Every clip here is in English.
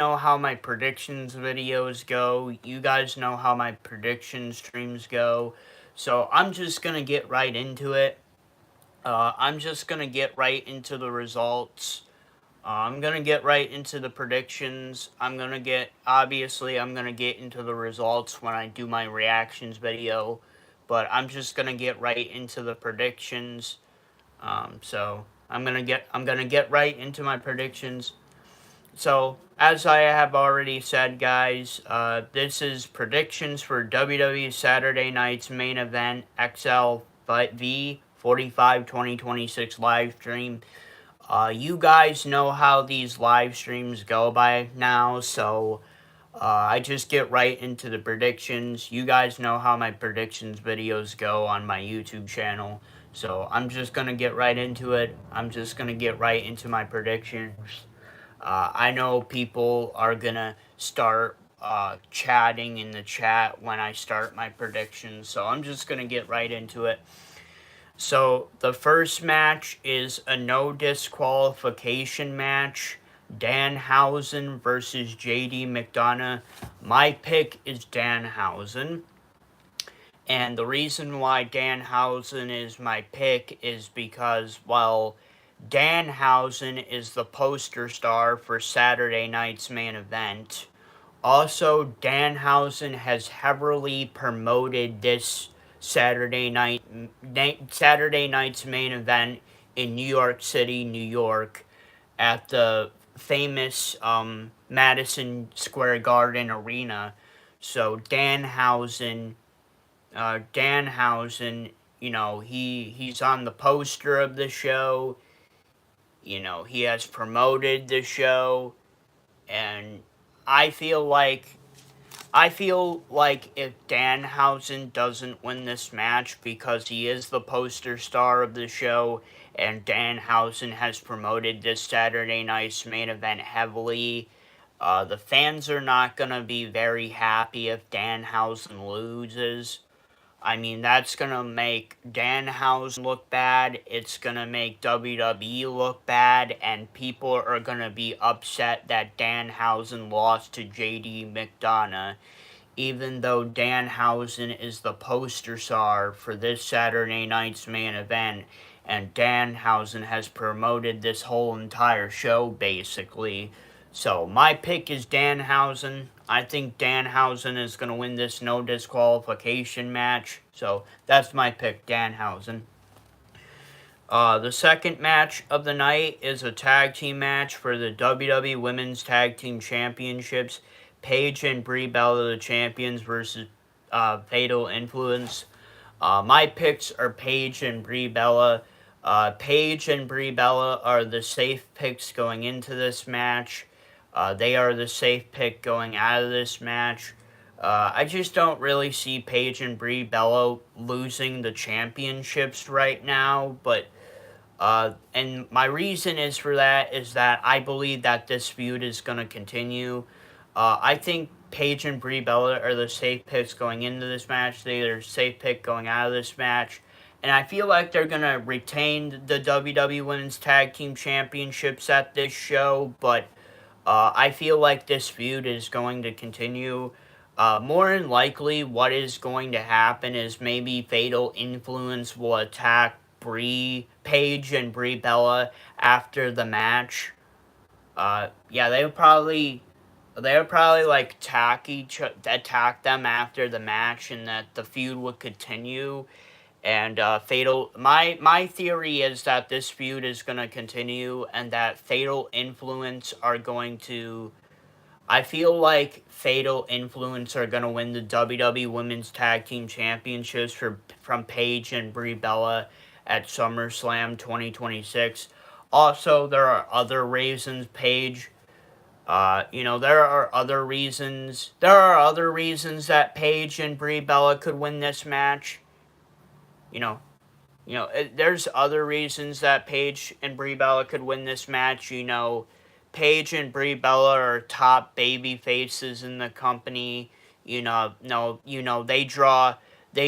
know how my predictions videos go. You guys know how my prediction streams go. So I'm just going to get right into it. I'm just going to get right into the results. I'm going to get right into the predictions. Obviously, I'm going to get into the results when I do my reactions video. But I'm just going to get right into the predictions. So I'm going to get right into my predictions. So, as I have already said, guys, this is predictions for WWE Saturday Night's main event XLV 45 2026 live stream. You guys know how these live streams go by now, so I just get right into the predictions. You guys know how my predictions videos go on my YouTube channel, so I'm just gonna get right into it. I'm just gonna get right into my predictions. I know people are gonna start chatting in the chat when I start my predictions, so I'm just gonna get right into it. So the first match is a no disqualification match. Danhausen versus JD McDonough. My pick is Danhausen. And the reason why Danhausen is my pick is because, well, Danhausen is the poster star for Saturday night's main event. Also, Danhausen has heavily promoted this Saturday night's main event in New York City, New York, at the famous Madison Square Garden Arena. So Danhausen, he's on the poster of the show. He has promoted the show, and I feel like if Danhausen doesn't win this match because he is the poster star of the show and Danhausen has promoted this Saturday night's main event heavily, the fans are not going to be very happy if Danhausen loses. I mean, that's going to make Danhausen look bad, it's going to make WWE look bad, and people are going to be upset that Danhausen lost to JD McDonough, even though Danhausen is the poster star for this Saturday night's main event, and Danhausen has promoted this whole entire show, basically. So, my pick is Danhausen. I think Danhausen is going to win this no disqualification match. So, that's my pick, Danhausen. The second match of the night is a tag team match for the WWE Women's Tag Team Championships. Paige and Brie Bella, the champions, versus Fatal Influence. My picks are Paige and Brie Bella. Paige and Brie Bella are the safe picks going into this match. They are the safe pick going out of this match. I just don't really see Paige and Brie Bella losing the championships right now, but and my reason is for that is that I believe that this feud is going to continue. I think Paige and Brie Bella are the safe picks going into this match. They're safe pick going out of this match. And I feel like they're going to retain the WWE Women's Tag Team Championships at this show, but I feel like this feud is going to continue. More than likely, what is going to happen is maybe Fatal Influence will attack Paige and Brie Bella after the match. Yeah, they would probably like attack them after the match, and that the feud would continue. And my theory is that this feud is going to continue, and that Fatal Influence are going to. I feel like Fatal Influence are going to win the WWE Women's Tag Team Championships from Paige and Brie Bella at SummerSlam 2026. Also, there are other reasons there are other reasons. There are other reasons that Paige and Brie Bella could win this match. You know, there's other reasons that Paige and Brie Bella could win this match. Paige and Brie Bella are top baby faces in the company. They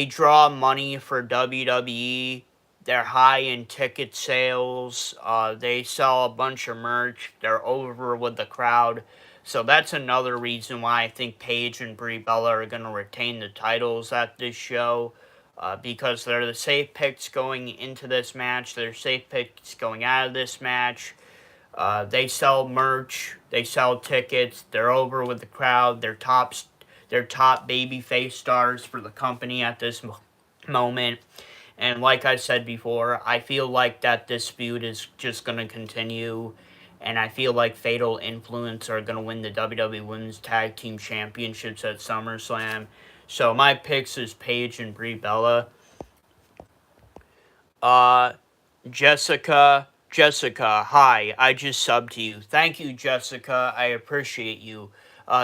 draw money for WWE. They're high in ticket sales. They sell a bunch of merch. They're over with the crowd. So that's another reason why I think Paige and Brie Bella are going to retain the titles at this show. Because they're the safe picks going into this match. They're safe picks going out of this match. They sell merch. They sell tickets. They're over with the crowd. They're top babyface stars for the company at this moment. And like I said before, I feel like that this feud is just going to continue. And I feel like Fatal Influence are going to win the WWE Women's Tag Team Championships at SummerSlam. So my picks is Paige and Brie Bella. Jessica, hi, I just subbed to you. Thank you, Jessica. I appreciate you.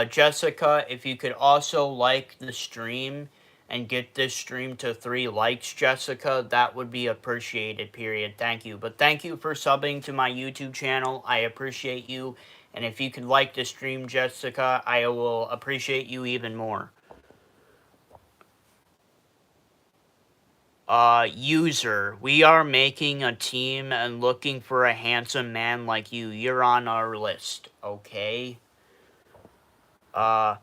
Jessica, if you could also like the stream and get this stream to 3 likes, Jessica, that would be appreciated, period. Thank you. But thank you for subbing to my YouTube channel. I appreciate you. And if you could like the stream, Jessica, I will appreciate you even more. User, we are making a team and looking for a handsome man like you. You're on our list, okay? Dino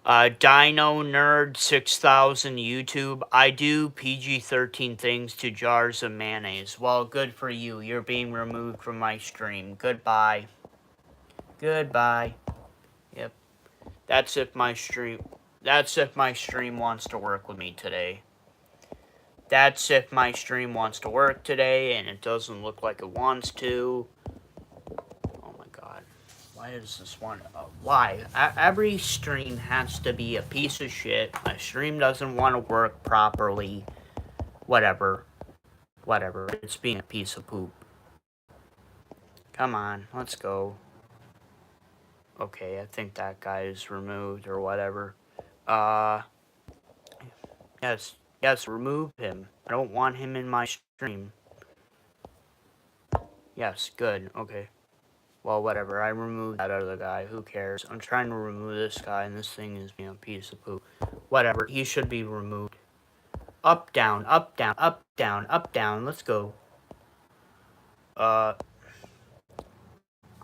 Nerd 6000 YouTube. I do PG-13 things to jars of mayonnaise. Well, good for you. You're being removed from my stream. Goodbye. Goodbye. Yep. That's if my stream wants to work with me today. That's if my stream wants to work today, and it doesn't look like it wants to. Oh my god. Why is this one? Why? Every stream has to be a piece of shit. My stream doesn't want to work properly. Whatever. Whatever. It's being a piece of poop. Come on, let's go. Okay, I think that guy is removed or whatever. Yes, remove him. I don't want him in my stream. Yes, good, okay. Well, whatever, I removed that other guy, who cares? I'm trying to remove this guy, and this thing is being a piece of poop. Whatever, he should be removed. Up, down, up, down, up, down, up, down, let's go. I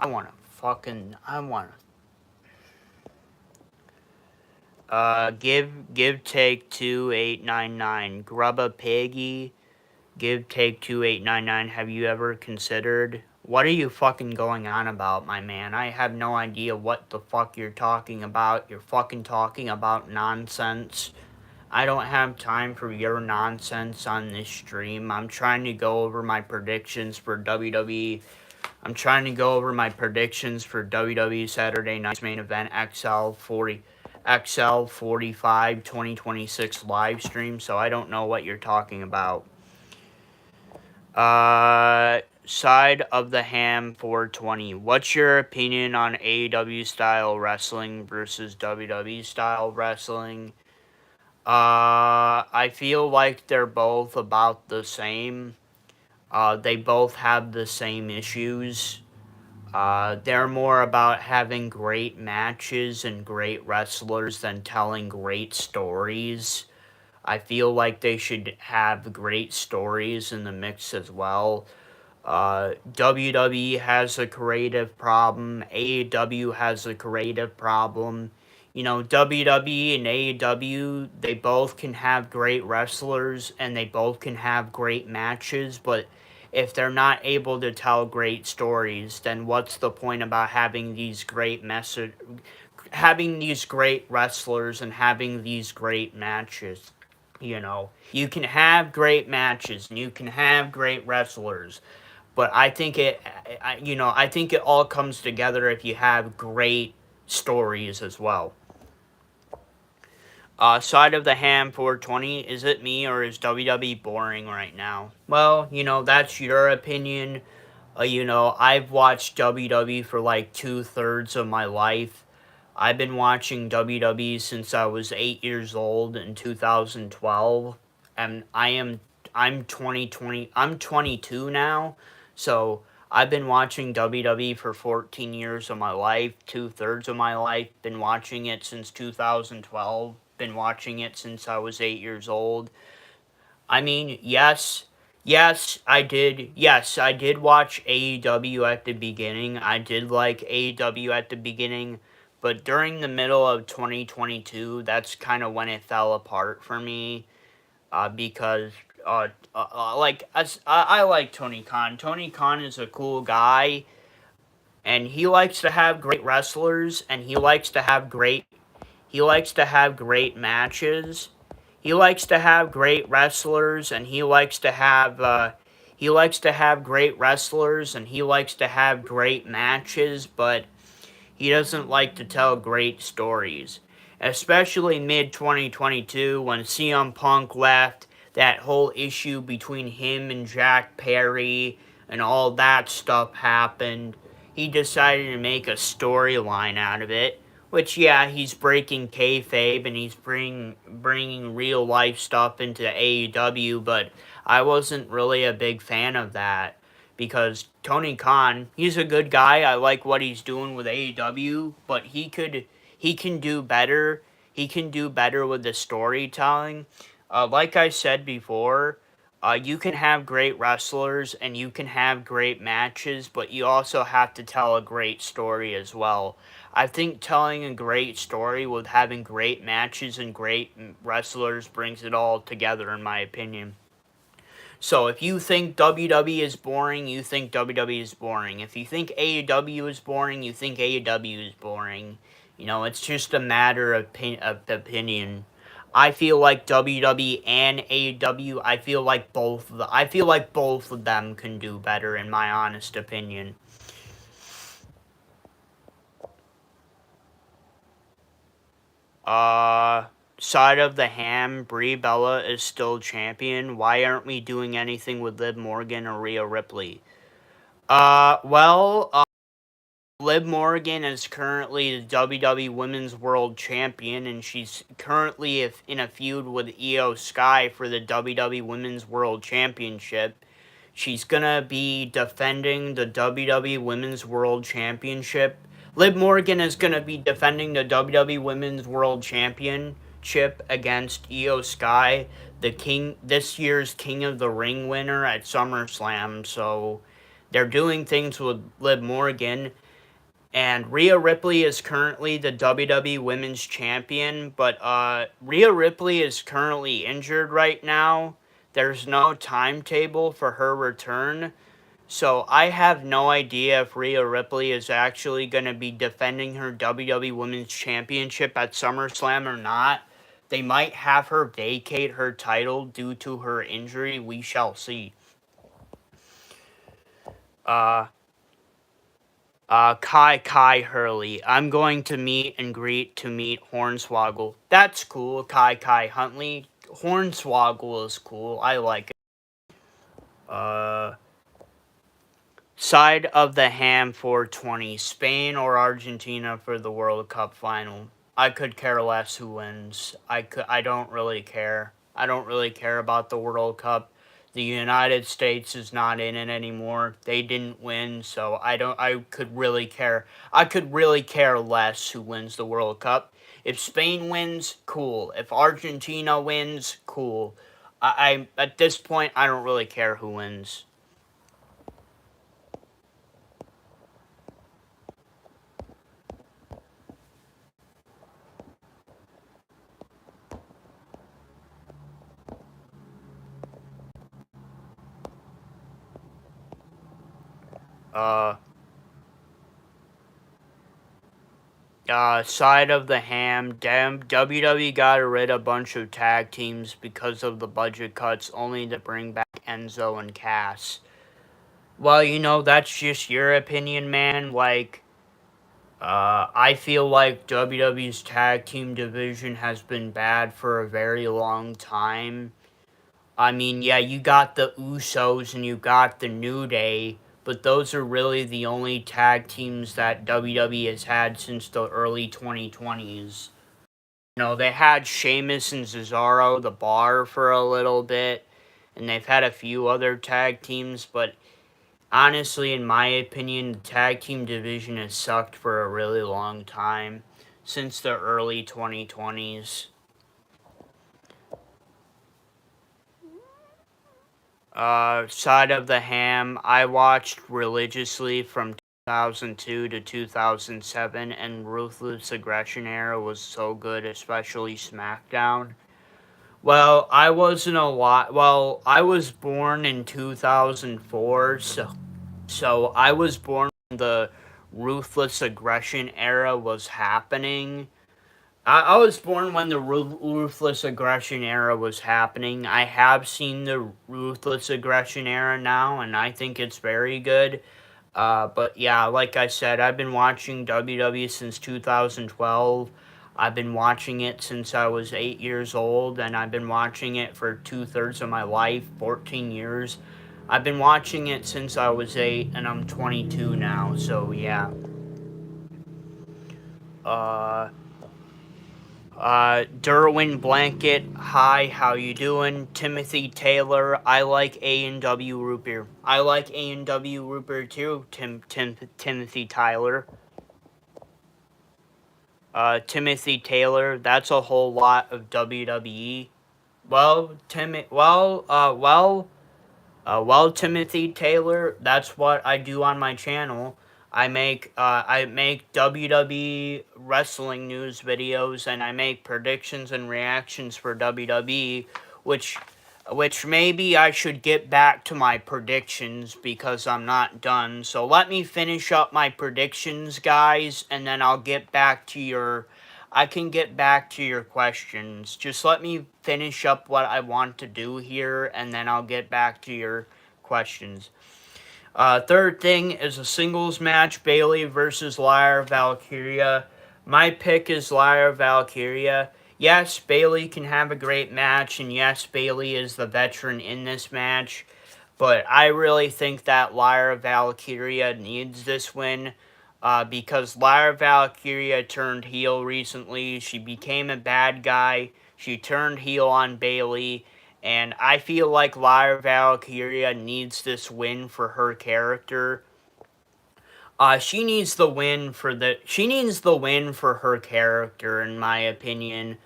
wanna give take 2899. Grubba Piggy. Give take 2899. Have you ever considered? What are you fucking going on about, my man? I have no idea what the fuck you're talking about. You're fucking talking about nonsense. I don't have time for your nonsense on this stream. I'm trying to go over my predictions for WWE. I'm trying to go over my predictions for WWE Saturday Night's Main Event XL45 2026 live stream, so I don't know what you're talking about. Side of the Ham 420. What's your opinion on AEW style wrestling versus WWE style wrestling? I feel like they're both about the same. They both have the same issues. They're more about having great matches and great wrestlers than telling great stories. I feel like they should have great stories in the mix as well. WWE has a creative problem. AEW has a creative problem. You know, WWE and AEW, they both can have great wrestlers and they both can have great matches, but if they're not able to tell great stories, then what's the point about having these great wrestlers and having these great matches? You know, you can have great matches and you can have great wrestlers, but I think I think it all comes together if you have great stories as well. Side of the Ham 420, is it me or is WWE boring right now? Well, that's your opinion. I've watched WWE for like 2/3 of my life. I've been watching WWE since I was 8 years old in 2012, and I'm 22 now, so I've been watching WWE for 14 years of my life, 2/3 of my life, been watching it since 2012, been watching it since I was 8 years old. I mean, yes, Yes, I did. Yes, I did watch AEW at the beginning. I did like AEW at the beginning, but during the middle of 2022, that's kind of when it fell apart for me. Because like I like Tony Khan. Tony Khan is a cool guy, and he likes to have great wrestlers, and he likes to have great matches. He likes to have great wrestlers, and he likes to have great wrestlers, and he likes to have great matches, but he doesn't like to tell great stories. Especially mid 2022 when CM Punk left, that whole issue between him and Jack Perry and all that stuff happened. He decided to make a storyline out of it. Which, yeah, he's breaking kayfabe and he's bringing real life stuff into AEW, but I wasn't really a big fan of that because Tony Khan, he's a good guy. I like what he's doing with AEW, but he can do better. He can do better with the storytelling. Like I said before, you can have great wrestlers and you can have great matches, but you also have to tell a great story as well. I think telling a great story with having great matches and great wrestlers brings it all together, in my opinion. So if you think WWE is boring, you think WWE is boring. If you think AEW is boring, you think AEW is boring. You know, it's just a matter of opinion. I feel like WWE and AEW. I feel like both of them can do better, in my honest opinion. Uh, Side of the ham, Brie Bella is still champion. Why aren't we doing anything with Liv Morgan or Rhea Ripley? Well, Liv Morgan is currently the WWE Women's World Champion, and she's currently in a feud with Io Sky for the WWE Women's World Championship. She's gonna be defending the WWE Women's World Championship. Liv Morgan is gonna be defending the WWE Women's World Championship against Io Sky, this year's King of the Ring winner at SummerSlam. So they're doing things with Liv Morgan. And Rhea Ripley is currently the WWE Women's Champion, but Rhea Ripley is currently injured right now. There's no timetable for her return, so I have no idea if Rhea Ripley is actually going to be defending her WWE Women's Championship at SummerSlam or not. They might have her vacate her title due to her injury. We shall see. Uh, Kai Hurley. I'm going to meet and greet to meet Hornswoggle. That's cool. Kai Huntley. Hornswoggle is cool. I like it. Uh, Side of the ham 420. Spain or Argentina for the World Cup final. I could care less who wins. I don't really care. I don't really care about the World Cup. The United States is not in it anymore. They didn't win, so I could really care. I could really care less who wins the World Cup. If Spain wins, cool. If Argentina wins, cool. I at this point I don't really care who wins. Uh Side of the ham, damn, WWE got rid of a bunch of tag teams because of the budget cuts, only to bring back Enzo and Cass. Well, that's just your opinion, man. Like, I feel like WWE's tag team division has been bad for a very long time. I mean, yeah, you got the Usos and you got the New Day, but those are really the only tag teams that WWE has had since the early 2020s. They had Sheamus and Cesaro, the Bar, for a little bit, and they've had a few other tag teams, but honestly, in my opinion, the tag team division has sucked for a really long time, since the early 2020s. Side of the Ham, I watched religiously from 2002 to 2007, and Ruthless Aggression Era was so good, especially SmackDown. Well, I wasn't a lot. Well, I was born in 2004, so I was born when the Ruthless Aggression Era was happening. I was born when the Ruthless Aggression Era was happening. I have seen the Ruthless Aggression Era now, and I think it's very good. But yeah, like I said, I've been watching WWE since 2012. I've been watching it since I was 8 years old, and I've been watching it for 2/3 of my life, 14 years. I've been watching it since I was 8, and I'm 22 now, so yeah. Uh, Derwin Blanket, hi, how you doing? Timothy Taylor, I like A&W root beer. I like A&W root beer too, Timothy Tyler. Timothy Taylor, that's a whole lot of WWE. Well, Timothy Taylor, that's what I do on my channel. I make WWE wrestling news videos, and I make predictions and reactions for WWE, which maybe I should get back to my predictions because I'm not done. So let me finish up my predictions, guys, and then I'll get back to your I can get back to your questions. Just let me finish up what I want to do here, and then I'll get back to your questions. Third thing is a singles match, Bayley versus Lyra Valkyria. My pick is Lyra Valkyria. Yes, Bayley can have a great match, and yes, Bayley is the veteran in this match, but I really think that Lyra Valkyria needs this win. Because Lyra Valkyria turned heel recently. She became a bad guy. She turned heel on Bayley. And I feel like Lyra Valkyria needs this win for her character. She needs the win for her character, in my opinion.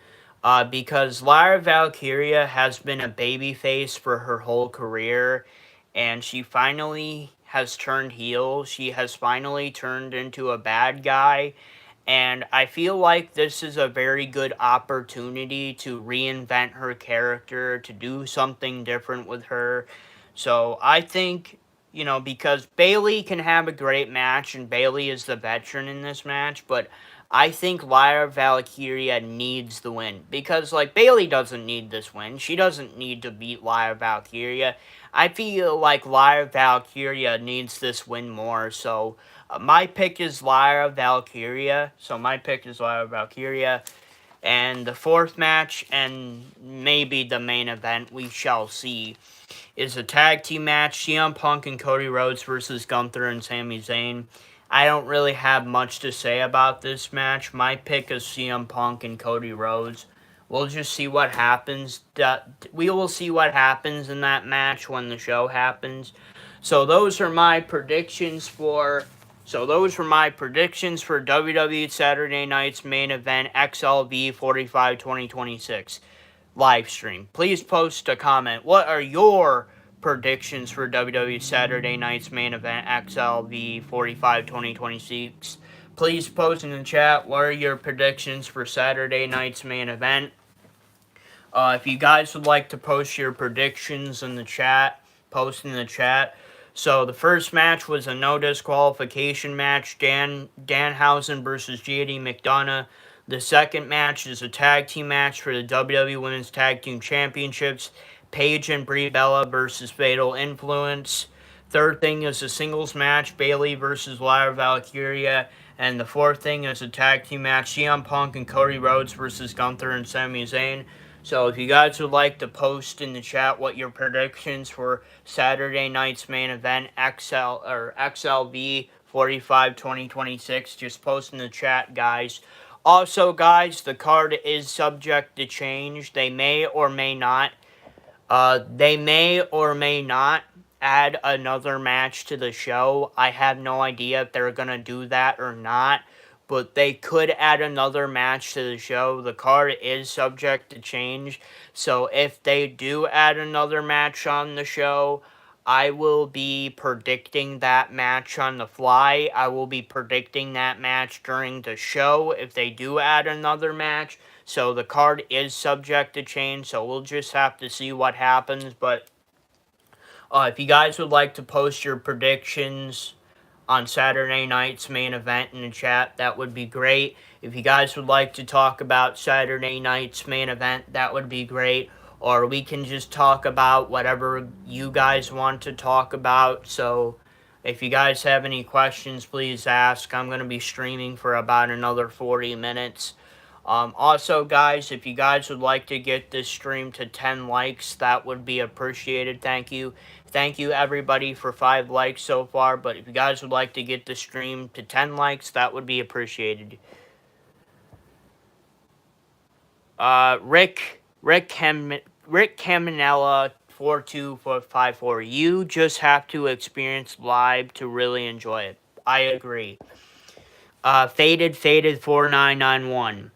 Because Lyra Valkyria has been a babyface for her whole career, and she finally has turned heel. She has finally turned into a bad guy, and I feel like this is a very good opportunity to reinvent her character, to do something different with her. So I think, because Bayley can have a great match, and Bayley is the veteran in this match, but I think Lyra Valkyria needs the win. Because, Bayley doesn't need this win. She doesn't need to beat Lyra Valkyria. I feel like Lyra Valkyria needs this win more, so my pick is Lyra Valkyria. And the fourth match, and maybe the main event, we shall see, is a tag team match, CM Punk and Cody Rhodes versus Gunther and Sami Zayn. I don't really have much to say about this match. My pick is CM Punk and Cody Rhodes. We'll just see what happens. We will see what happens in that match when the show happens. So those are my predictions for WWE Saturday Night's main event, XLV 45 2026 live stream. Please post a comment. What are your predictions for WWE Saturday Night's main event, XLV 45 2026? Please post in the chat. What are your predictions for Saturday night's main event? If you guys would like to post your predictions in the chat, post in the chat. So the first match was a no disqualification match, Danhausen versus JD McDonough. The second match is a tag team match for the WWE Women's Tag Team Championships, Paige and Brie Bella versus Fatal Influence. Third thing is a singles match, Bayley versus Lyra Valkyria. And the fourth thing is a tag team match, CM Punk and Cody Rhodes versus Gunther and Sami Zayn. So if you guys would like to post in the chat what your predictions for Saturday night's main event, XLV 45 2026, just post in the chat, guys. Also, guys, the card is subject to change. They may or may not add another match to the show. I have no idea if they're gonna do that or not. but they could add another match to the show. The card is subject to change, so if they do add another match on the show, I will be predicting that match on the fly. I will be predicting that match during the show if they do add another match. So the card is subject to change, so we'll just have to see what happens. But if you guys would like to post your predictions on Saturday night's main event in the chat, that would be great. If you guys would like to talk about Saturday night's main event, that would be great. Or we can just talk about whatever you guys want to talk about. So if you guys have any questions, please ask. I'm going to be streaming for about another 40 minutes. Also, guys, if you guys would like to get this stream to 10 likes, that would be appreciated. Thank you. Thank you, everybody, for 5 likes so far. But if you guys would like to get the stream to 10 likes, that would be appreciated. Rick Caminella 4254. You just have to experience live to really enjoy it. I agree. Faded 4991.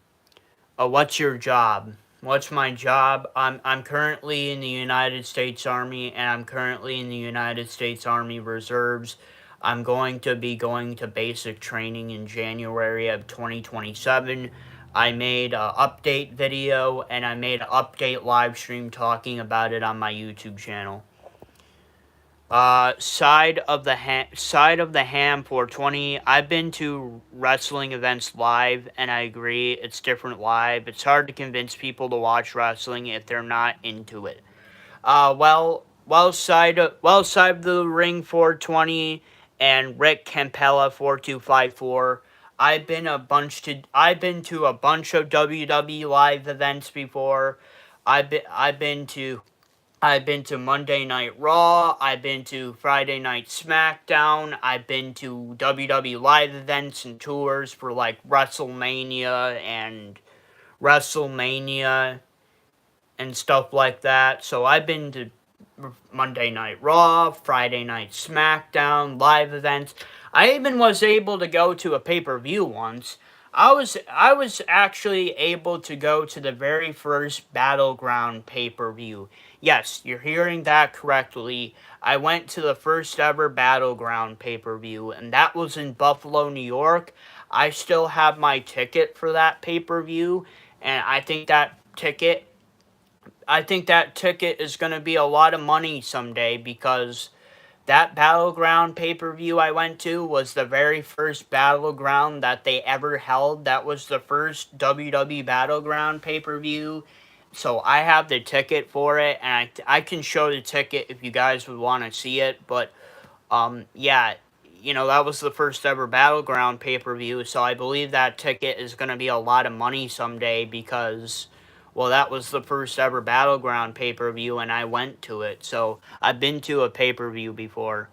What's your job? What's my job? I'm currently in the United States Army, and I'm currently in the United States Army Reserves. I'm going to be going to basic training in January of 2027. I made an update video, and I made an update live stream talking about it on my YouTube channel. Side of the Ham 420. I've been to wrestling events live, and I agree, it's different live. It's hard to convince people to watch wrestling if they're not into it. Side of the Ring 420 and Rick Campella 4254. I've been to a bunch of WWE live events before. I've been to Monday Night Raw. I've been to Friday Night SmackDown. I've been to WWE live events and tours for like WrestleMania and stuff like that. So I've been to Monday Night Raw, Friday Night SmackDown, live events. I even was able to go to a pay-per-view once. I was actually able to go to the very first Battleground pay-per-view. Yes, you're hearing that correctly. I went to the first ever Battleground pay-per-view, and that was in Buffalo, New York. I still have my ticket for that pay-per-view, and I think that ticket is going to be a lot of money someday, because that Battleground pay-per-view I went to was the very first Battleground that they ever held. That was the first WWE Battleground pay-per-view. So I have the ticket for it, and I can show the ticket if you guys would want to see it. But, yeah, that was the first ever Battleground pay-per-view. So I believe that ticket is going to be a lot of money someday, because, well, that was the first ever Battleground pay-per-view, and I went to it. So I've been to a pay-per-view before.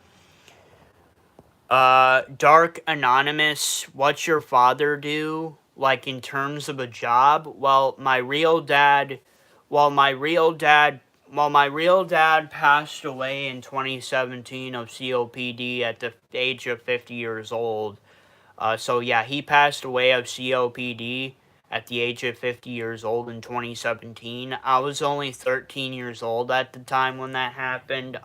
Dark Anonymous, what's your father do? Like, in terms of a job? Well, my real dad passed away in 2017 of COPD at the age of 50 years old. So yeah, he passed away of COPD at the age of 50 years old in 2017. I was only 13 years old at the time when that happened.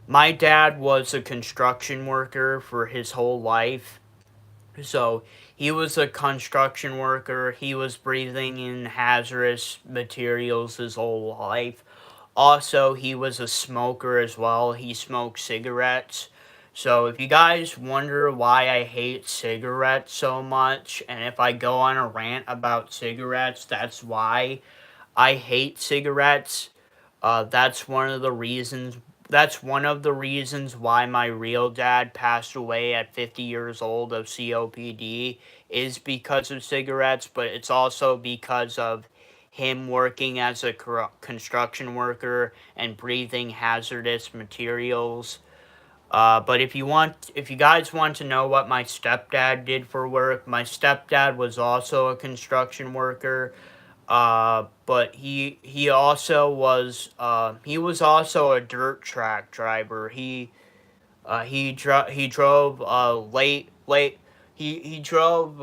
My dad was a construction worker for his whole life. So he was a construction worker. He was breathing in hazardous materials his whole life. Also, he was a smoker as well. He smoked cigarettes. So if you guys wonder why I hate cigarettes so much, and if I go on a rant about cigarettes, that's why I hate cigarettes. That's one of the reasons why my real dad passed away at 50 years old of COPD, is because of cigarettes, but it's also because of him working as a construction worker and breathing hazardous materials. But if you guys want to know what my stepdad did for work, my stepdad was also a construction worker. But he also was also a dirt track driver. He drove he drove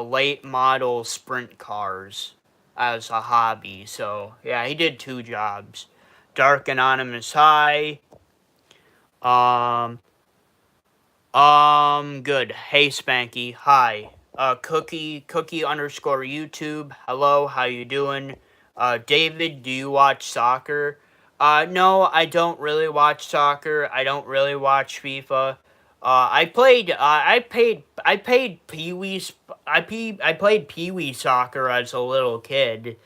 late model sprint cars as a hobby. So yeah, he did 2 jobs. Dark Anonymous Hi. Um good. Hey Spanky, hi. Cookie underscore YouTube. Hello, how you doing? David, do you watch soccer? No, I don't really watch soccer. I don't really watch FIFA. I played I played Pee Wee soccer as a little kid,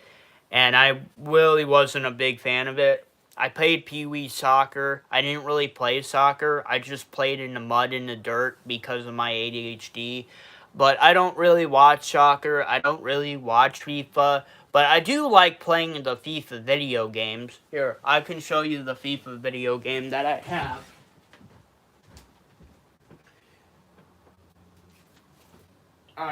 and I really wasn't a big fan of it. I played Pee Wee soccer. I didn't really play soccer. I just played in the mud and the dirt because of my ADHD. But I don't really watch soccer. I don't really watch FIFA. But I do like playing the FIFA video games. Here, I can show you the FIFA video game that I have.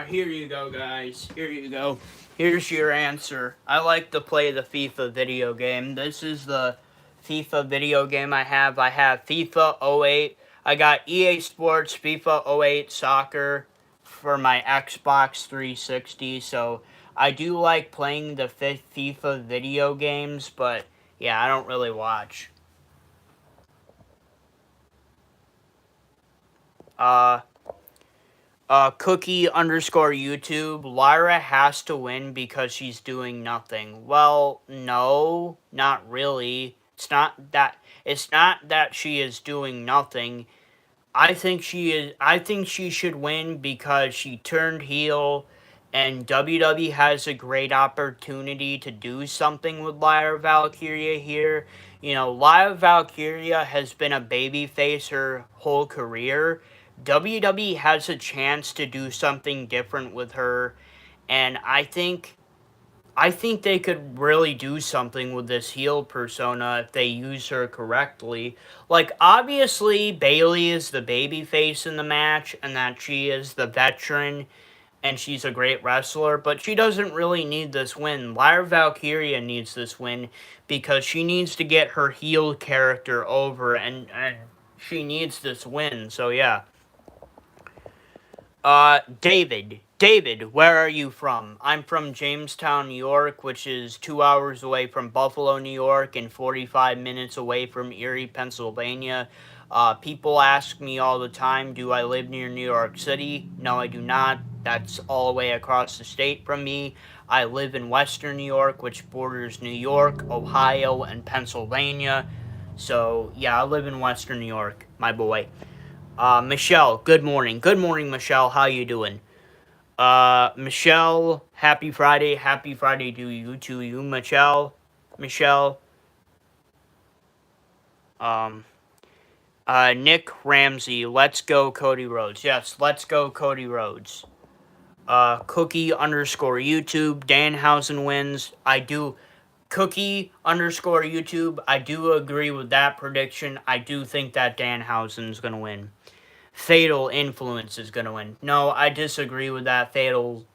Here you go, guys. Here you go. Here's your answer. I like to play the FIFA video game. This is the FIFA video game I have. I have FIFA 08. I got EA Sports FIFA 08 Soccer for my Xbox 360. So I do like playing the FIFA video games, but yeah, I don't really watch. Cookie underscore YouTube. Lyra has to win because she's doing nothing. Well, no, not really. It's not that she is doing nothing. I think she should win because she turned heel, and WWE has a great opportunity to do something with Lyra Valkyria here. You know, Lyra Valkyria has been a babyface her whole career. WWE has a chance to do something different with her, and I think they could really do something with this heel persona if they use her correctly. Like, obviously, Bayley is the babyface in the match, and that she is the veteran, and she's a great wrestler, but she doesn't really need this win. Lyra Valkyria needs this win because she needs to get her heel character over, and she needs this win, so yeah. David, where are you from? I'm from Jamestown, New York, which is 2 hours away from Buffalo, New York, and 45 minutes away from Erie, Pennsylvania. People ask me all the time, do I live near New York City? No, I do not. That's all the way across the state from me. I live in Western New York, which borders New York, Ohio, and Pennsylvania. So, yeah, I live in Western New York, my boy. Michelle, good morning. Good morning, Michelle. How you doing? Michelle, happy Friday. Happy Friday to you, Michelle. Michelle. Um, Nick Ramsey, let's go Cody Rhodes. Yes, let's go Cody Rhodes. Cookie underscore YouTube, Danhausen wins. Cookie underscore YouTube, I do agree with that prediction. I do think that Danhausen's gonna win. Fatal Influence is going to win. No, I disagree with that.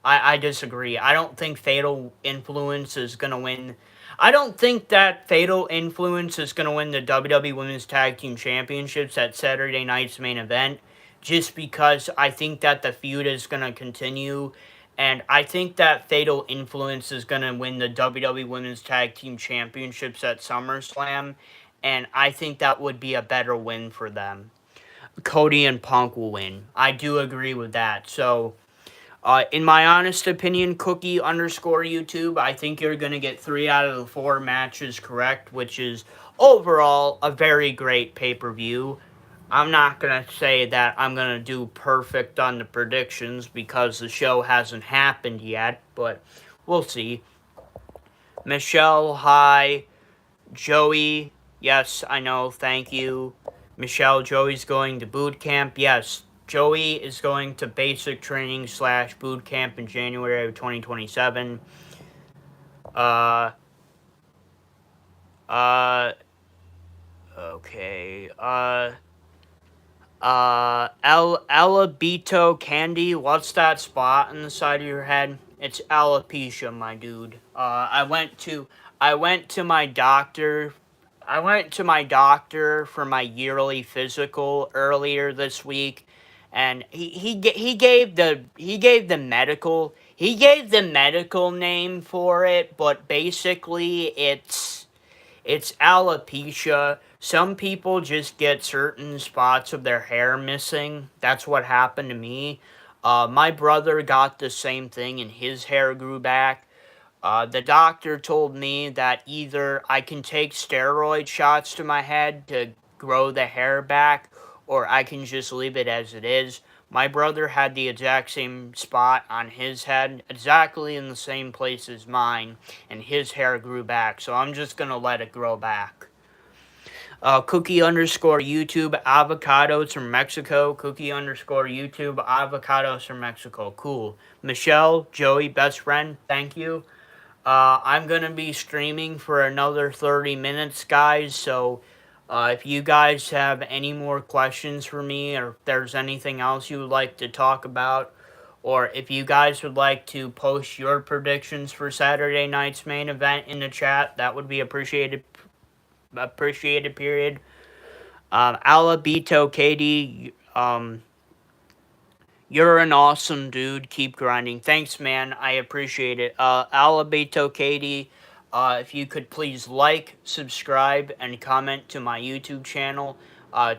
I disagree. I don't think Fatal Influence is going to win. I don't think that Fatal Influence is going to win the WWE Women's Tag Team Championships at Saturday night's main event, just because I think that the feud is going to continue, and I think that Fatal Influence is going to win the WWE Women's Tag Team Championships at SummerSlam, and I think that would be a better win for them. Cody and Punk will win. I do agree with that. So, in my honest opinion, Cookie underscore YouTube, I think you're going to get 3 out of the 4 matches correct, which is overall a very great pay-per-view. I'm not going to say that I'm going to do perfect on the predictions because the show hasn't happened yet, but we'll see. Michelle, hi. Joey, yes, I know, thank you. Michelle, Joey's going to boot camp. Yes, Joey is going to basic training / boot camp in January of 2027. Okay. Alabito Candy, what's that spot on the side of your head? It's alopecia, my dude. I went to my doctor. I went to my doctor for my yearly physical earlier this week, and he gave the medical name for it, but basically it's alopecia. Some people just get certain spots of their hair missing. That's what happened to me. My brother got the same thing and his hair grew back. The doctor told me that either I can take steroid shots to my head to grow the hair back, or I can just leave it as it is. My brother had the exact same spot on his head, exactly in the same place as mine, and his hair grew back, so I'm just gonna let it grow back. Cookie underscore YouTube avocados from Mexico. Cookie underscore YouTube avocados from Mexico. Cool. Michelle, Joey, best friend, thank you. I'm going to be streaming for another 30 minutes, guys, so if you guys have any more questions for me, or if there's anything else you would like to talk about, or if you guys would like to post your predictions for Saturday night's main event in the chat, that would be appreciated, period. Alabito Katie, you're an awesome dude. Keep grinding. Thanks, man. I appreciate it. Alabito Katie, if you could please like, subscribe, and comment to my YouTube channel.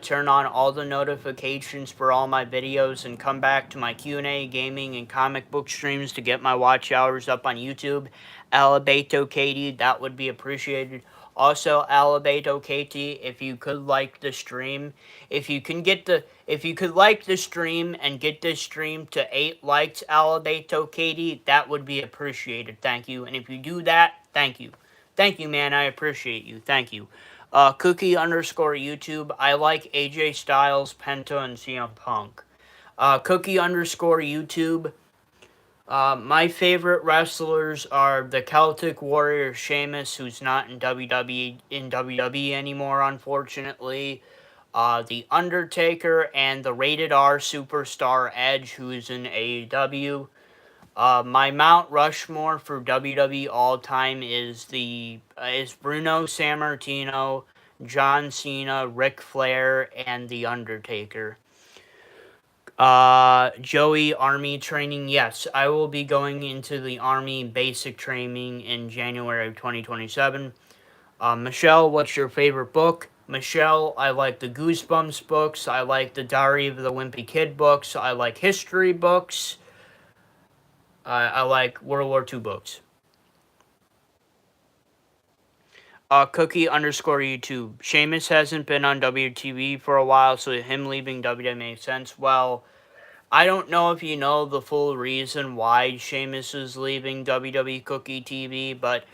Turn on all the notifications for all my videos, and come back to my Q&A, gaming, and comic book streams to get my watch hours up on YouTube. Alabito Katie, that would be appreciated. Also, Alabado Katie, if you could like the stream, if you could like the stream and get this stream to 8 likes, Alabado Katie, that would be appreciated. Thank you. And if you do that, thank you. Thank you, man. I appreciate you. Thank you. Cookie underscore YouTube. I like AJ Styles, Penta, and CM Punk. Cookie underscore YouTube. My favorite wrestlers are the Celtic Warrior Sheamus, who's not in WWE anymore, unfortunately. The Undertaker and the Rated R Superstar Edge, who is in AEW. My Mount Rushmore for WWE all time is Bruno Sammartino, John Cena, Ric Flair, and the Undertaker. Joey, Army training. Yes, I will be going into the Army basic training in January of 2027. Michelle, what's your favorite book? Michelle, I like the Goosebumps books. I like the Diary of the Wimpy Kid books. I like history books. I like World War II books. Cookie underscore YouTube. Sheamus hasn't been on WTV for a while, so him leaving WWE makes sense. Well, I don't know if you know the full reason why Sheamus is leaving WWE Cookie TV, but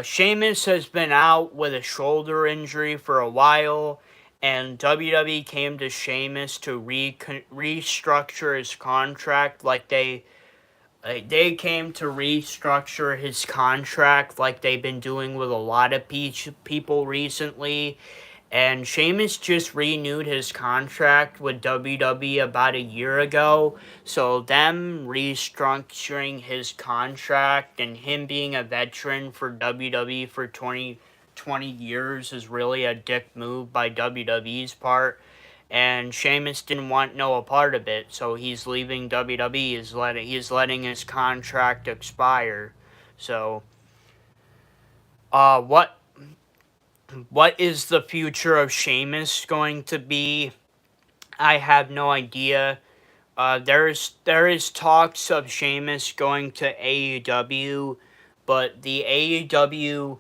Sheamus has been out with a shoulder injury for a while, and WWE came to Sheamus to restructure his contract like they came to restructure his contract like they've been doing with a lot of people recently. And Sheamus just renewed his contract with WWE about a year ago. So them restructuring his contract and him being a veteran for WWE for 20 years is really a dick move by WWE's part. And Sheamus didn't want no part of it, so he's leaving WWE. He's letting his contract expire. So, what is the future of Sheamus going to be? I have no idea. There is talks of Sheamus going to AEW, but the AEW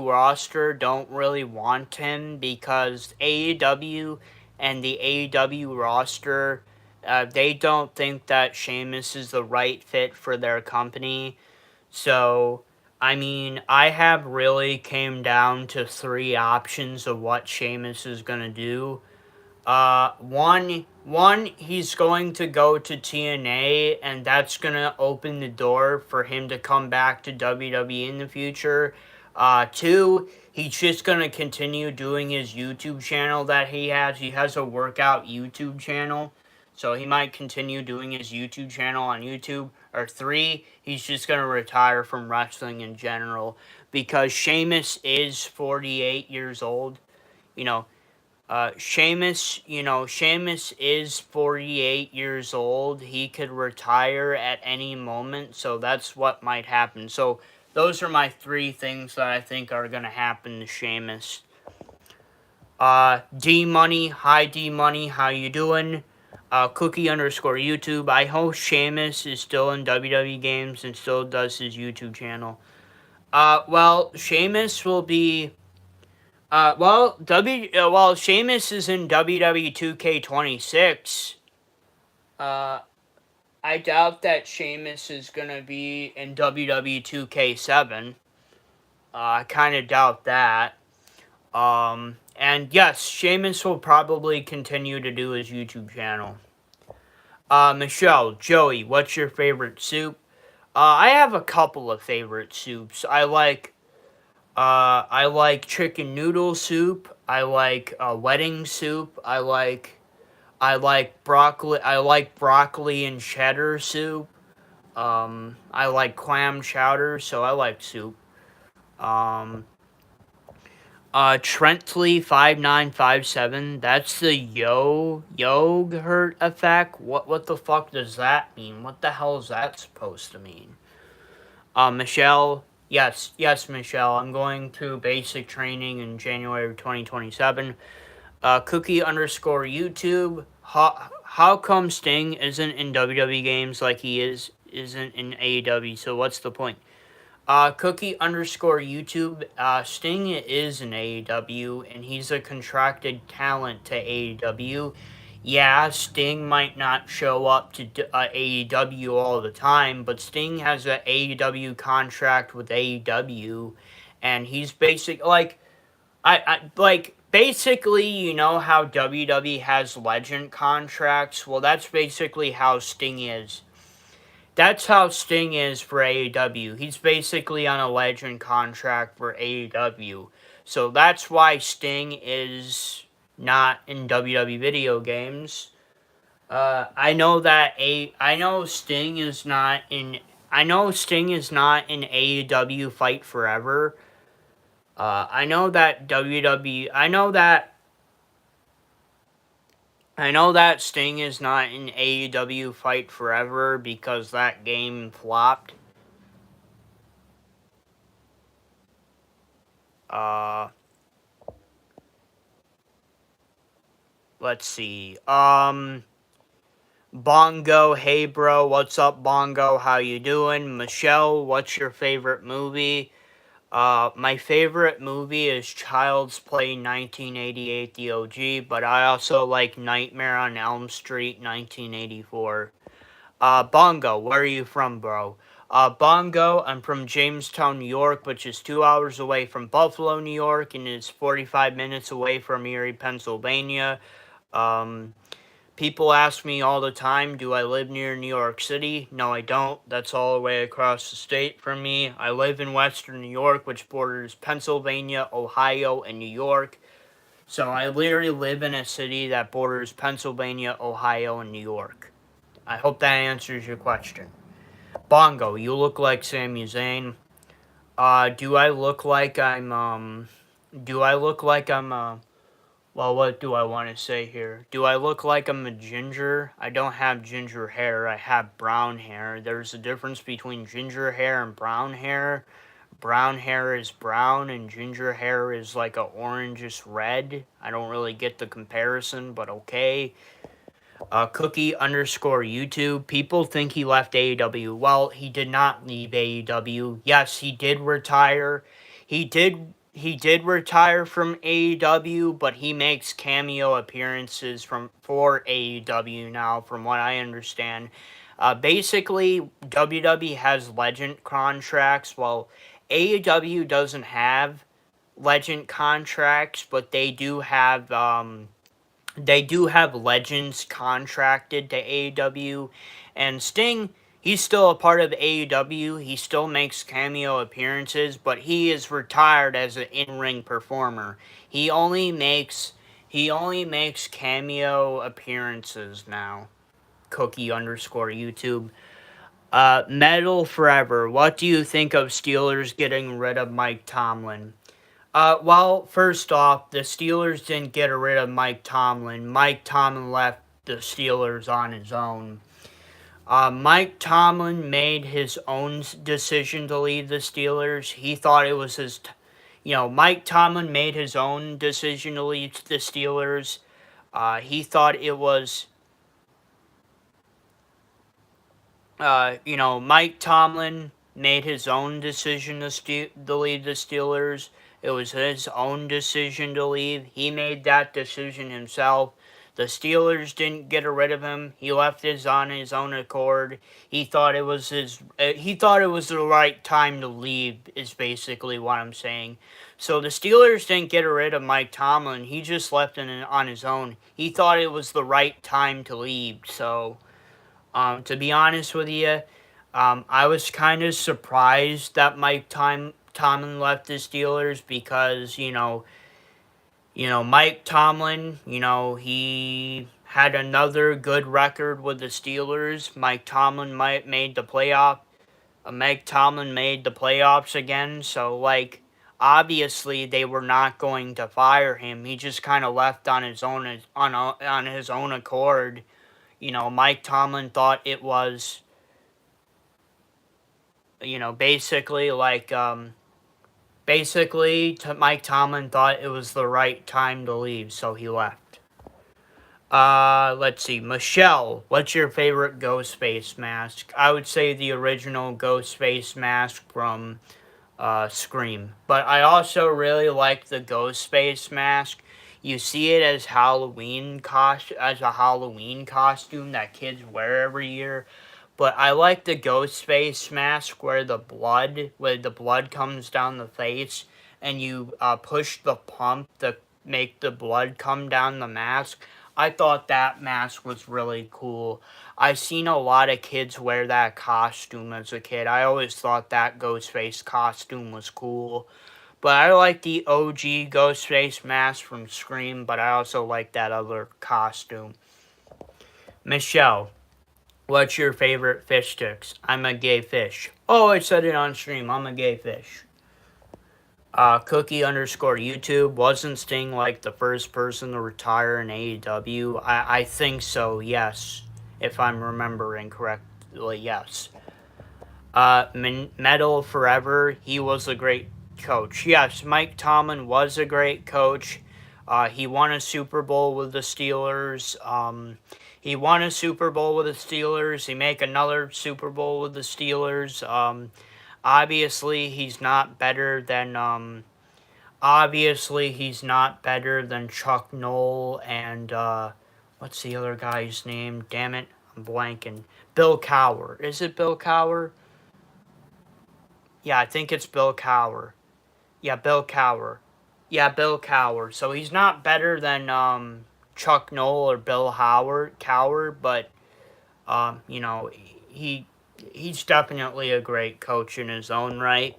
roster don't really want him because AEW and the AEW roster, they don't think that Sheamus is the right fit for their company. So, I mean, I have really came down to 3 options of what Sheamus is going to do. One, he's going to go to TNA, and that's going to open the door for him to come back to WWE in the future. 2, he's just going to continue doing his YouTube channel that he has. He has a workout YouTube channel, so he might continue doing his YouTube channel on YouTube. Or 3, he's just going to retire from wrestling in general, because Sheamus is 48 years old. You know, Sheamus, Sheamus is 48 years old. He could retire at any moment, so that's what might happen. So those are my three things that I think are going to happen to Sheamus. D Money, hi D Money, how you doing? Cookie underscore YouTube. I hope Sheamus is still in WWE games and still does his YouTube channel. Well, Sheamus will be. Well, Sheamus is in WWE 2K26. I doubt that Sheamus is gonna be in WWE 2K7. I kind of doubt that. And yes, Sheamus will probably continue to do his YouTube channel. Michelle, Joey, what's your favorite soup? I have a couple of favorite soups. I like chicken noodle soup. I like wedding soup. I like broccoli and cheddar soup. I like clam chowder, so I like soup. Um, Trentley 5957. That's the yogurt effect. What the fuck does that mean? What the hell is that supposed to mean? Michelle. Yes, Michelle. I'm going to basic training in January of 2027. Cookie underscore YouTube. How come Sting isn't in WWE games like he isn't in AEW? So what's the point? Cookie underscore YouTube. Sting is in AEW and he's a contracted talent to AEW. Yeah, Sting might not show up to AEW all the time, but Sting has an AEW contract with AEW, and he's basically, you know how WWE has legend contracts? Well, that's basically how Sting is. That's how Sting is for AEW. He's basically on a legend contract for AEW. So that's why Sting is not in WWE video games. I know Sting is not in AEW Fight Forever. I know that WWE. I know that Sting is not in AEW Fight Forever because that game flopped. Uh, let's see. Bongo, hey bro, what's up, Bongo? How you doing? Michelle, what's your favorite movie? My favorite movie is Child's Play 1988, the OG, but I also like Nightmare on Elm Street 1984. Bongo, where are you from, bro? Bongo, I'm from Jamestown, New York, which is 2 hours away from Buffalo, New York, and is 45 minutes away from Erie, Pennsylvania. Um, People ask me all the time, do I live near New York City? No, I don't. That's all the way across the state from me. I live in Western New York, which borders Pennsylvania, Ohio, and New York. So I literally live in a city that borders Pennsylvania, Ohio, and New York. I hope that answers your question. Bongo, you look like Sami Zayn. Do I look like well, what do I want to say here? Do I look like I'm a ginger? I don't have ginger hair. I have brown hair. There's a difference between ginger hair and brown hair. Brown hair is brown and ginger hair is like a orangish red. I don't really get the comparison, but okay. Cookie underscore YouTube. People think he left AEW. Well, he did not leave AEW. Yes, he did retire. He did retire from AEW, but he makes cameo appearances for AEW now, from what I understand. Basically, WWE has legend contracts, while AEW doesn't have legend contracts, but they do have legends contracted to AEW, and Sting, he's still a part of AEW. He still makes cameo appearances, but he is retired as an in-ring performer. He only makes cameo appearances now. Cookie underscore YouTube. Metal Forever. What do you think of Steelers getting rid of Mike Tomlin? Well, first off, the Steelers didn't get rid of Mike Tomlin. Mike Tomlin left the Steelers on his own. Mike Tomlin made his own decision to leave the Steelers. He thought it was his, Mike Tomlin made his own decision to leave the Steelers. He thought it was, Mike Tomlin made his own decision to leave the Steelers. It was his own decision to leave. He made that decision himself. The Steelers didn't get rid of him. He left on his own accord. He thought it was he thought it was the right time to leave. Is basically what I'm saying. So the Steelers didn't get rid of Mike Tomlin. He just left on his own. He thought it was the right time to leave. So, to be honest with you, I was kind of surprised that Mike Tomlin left the Steelers because Mike Tomlin, he had another good record with the Steelers. Mike Tomlin made the playoff. Mike Tomlin made the playoffs again, so obviously they were not going to fire him. He just kind of left on his own on his own accord. Mike Tomlin thought it was, basically Mike Tomlin thought it was the right time to leave, so he left. Let's see. Michelle, what's your favorite Ghostface mask? I would say the original Ghostface mask from Scream. But I also really like the Ghostface mask. You see it as as a Halloween costume that kids wear every year. But I like the Ghostface mask where the blood comes down the face, and you push the pump to make the blood come down the mask. I thought that mask was really cool. I've seen a lot of kids wear that costume as a kid. I always thought that Ghostface costume was cool. But I like the OG Ghostface mask from Scream, but I also like that other costume. Michelle, what's your favorite fish sticks? I'm a gay fish. Oh, I said it on stream. I'm a gay fish. Cookie_YouTube. Wasn't Sting like the first person to retire in AEW? I think so, yes. If I'm remembering correctly, yes. Metal Forever. He was a great coach. Yes, Mike Tomlin was a great coach. He won a Super Bowl with the Steelers. He won a Super Bowl with the Steelers. He made another Super Bowl with the Steelers. Obviously, he's not better than Chuck Noll and what's the other guy's name? Damn it, I'm blanking. Bill Cowher. Is it Bill Cowher? Yeah, I think it's Bill Cowher. Yeah, Bill Cowher. Yeah, Bill Cowher. So he's not better than Chuck Noll or Bill Cowher, but he's definitely a great coach in his own right.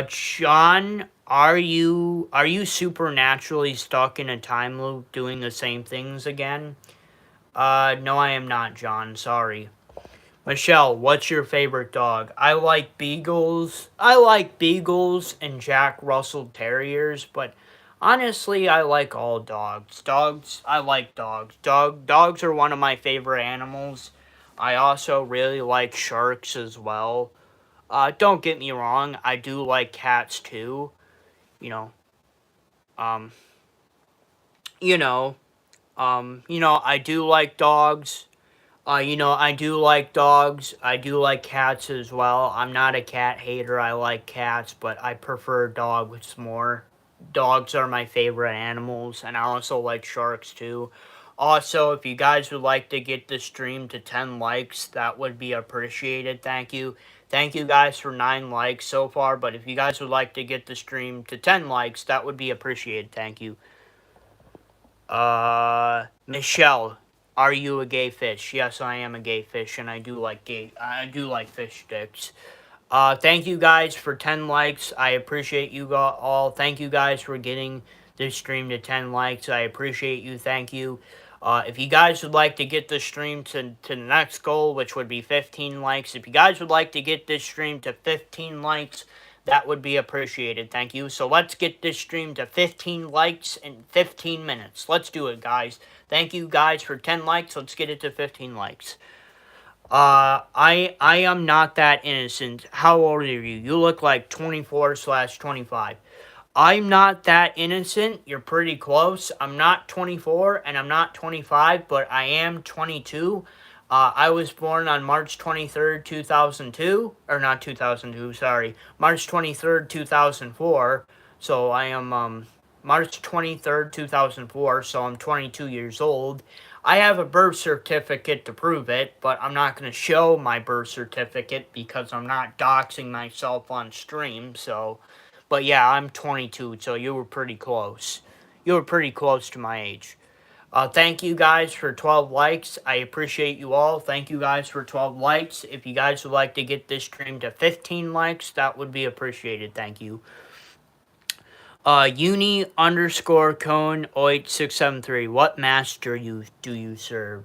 John, are you supernaturally stuck in a time loop doing the same things again? No, I am not, John. Sorry. Michelle, what's your favorite dog? I like beagles. And Jack Russell Terriers, but honestly, I like all dogs. I like dogs. Dogs are one of my favorite animals. I also really like sharks as well. Don't get me wrong, I do like cats too. You know, um, I do like dogs. I do like dogs. I do like cats as well. I'm not a cat hater. I like cats, but I prefer dogs more. Dogs are my favorite animals, and I also like sharks too. Also, if you guys would like to get the stream to 10 likes, that would be appreciated. Thank you. Thank you guys for 9 likes so far, but if you guys would like to get the stream to 10 likes, that would be appreciated. Thank you. Michelle, are you a gay fish? Yes, I am a gay fish, and I do like fish sticks. Thank you guys for 10 likes. I appreciate you all. Thank you guys for getting this stream to 10 likes. I appreciate you. Thank you. If you guys would like to get the stream to the next goal, which would be 15 likes, if you guys would like to get this stream to 15 likes, that would be appreciated. Thank you. So let's get this stream to 15 likes in 15 minutes. Let's do it, guys. Thank you guys for 10 likes. Let's get it to 15 likes. I am not that innocent. How old are you? You look like 24/25. I'm not that innocent. You're pretty close. I'm not 24 and I'm not 25, but I am 22. I was born on March 23rd, 2002. Or not 2002, sorry. March 23rd, 2004. So I am, March 23rd, 2004. So I'm 22 years old. I have a birth certificate to prove it, but I'm not going to show my birth certificate because I'm not doxing myself on stream, so... But yeah, I'm 22, so you were pretty close. You were pretty close to my age. Thank you guys for 12 likes. I appreciate you all. Thank you guys for 12 likes. If you guys would like to get this stream to 15 likes, that would be appreciated. Thank you. Uni_cone 8673. What master do you serve?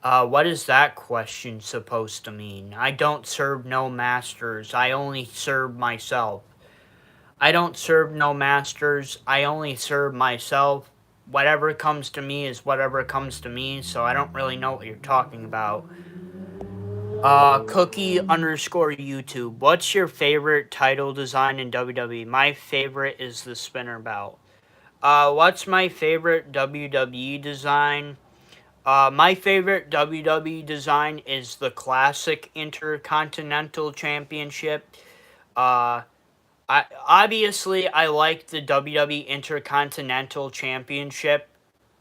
What is that question supposed to mean? I don't serve no masters. I only serve myself. I don't serve no masters. I only serve myself. Whatever comes to me is whatever comes to me, so I don't really know what you're talking about. Cookie_YouTube. What's your favorite title design in WWE? My favorite is the spinner belt. What's my favorite WWE design? My favorite WWE design is the Classic Intercontinental Championship. Obviously, I like the WWE Intercontinental Championship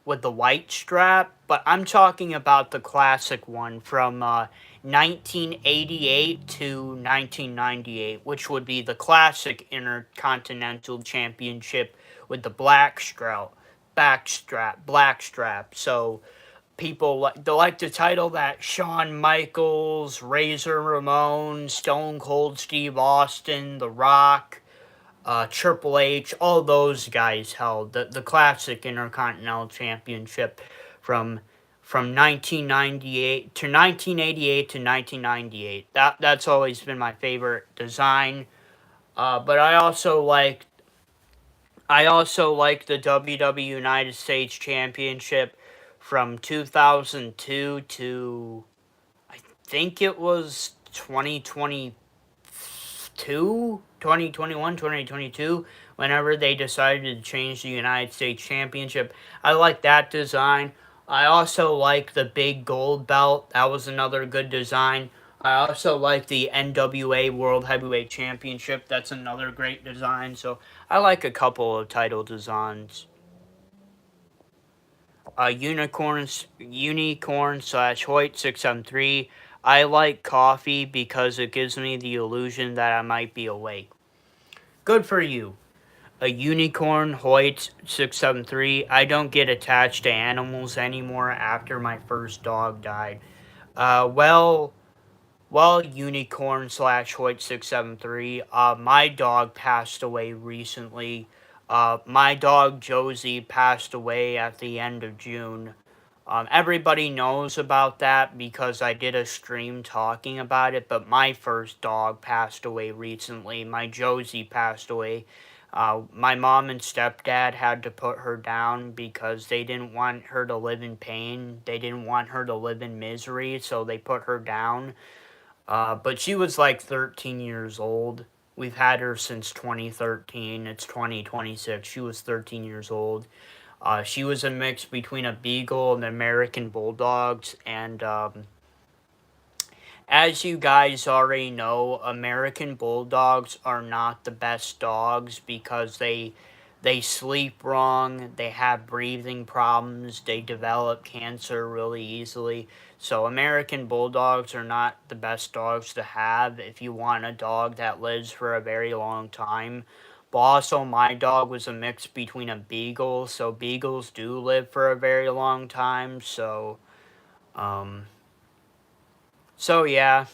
with the white strap, but I'm talking about the classic one from 1988 to 1998, which would be the Classic Intercontinental Championship with the black strap. So people like to title that Shawn Michaels, Razor Ramon, Stone Cold Steve Austin, The Rock, Triple H, all those guys held the classic Intercontinental Championship from 1998 to 1988 to 1998. That's always been my favorite design. But I also like the WWE United States Championship from 2002 to I think it was 2021, 2022, whenever they decided to change the United States Championship. I like that design. I also like the big gold belt. That was another good design. I also like the NWA World Heavyweight Championship. That's another great design. So I like a couple of title designs. Unicorn/Hoyt673. I like coffee because it gives me the illusion that I might be awake. Good for you. A unicorn, Hoyt673. I don't get attached to animals anymore after my first dog died. Well, unicorn/Hoyt673. My dog passed away recently. My dog Josie passed away at the end of June. Everybody knows about that because I did a stream talking about it, but my first dog passed away recently. My Josie passed away. My mom and stepdad had to put her down because they didn't want her to live in pain. They didn't want her to live in misery, so they put her down. But she was like 13 years old. We've had her since 2013. It's 2026. She was 13 years old. She was a mix between a Beagle and American Bulldogs, and as you guys already know, American Bulldogs are not the best dogs because they sleep wrong, they have breathing problems, they develop cancer really easily. So American Bulldogs are not the best dogs to have if you want a dog that lives for a very long time. But also, my dog was a mix between a Beagle, so Beagles do live for a very long time. So yeah,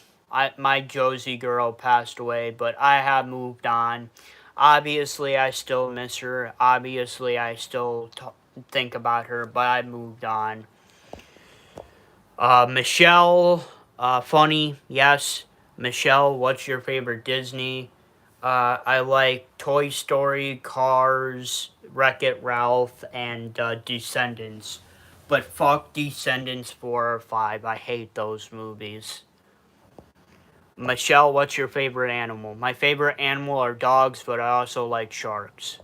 my Josie girl passed away, but I have moved on. Obviously, I still miss her. Obviously, I still think about her, but I moved on. Michelle, funny, yes. Michelle, what's your favorite Disney? I like Toy Story, Cars, Wreck-It Ralph, and Descendants. But fuck Descendants 4 or 5. I hate those movies. Michelle, what's your favorite animal? My favorite animal are dogs, but I also like sharks.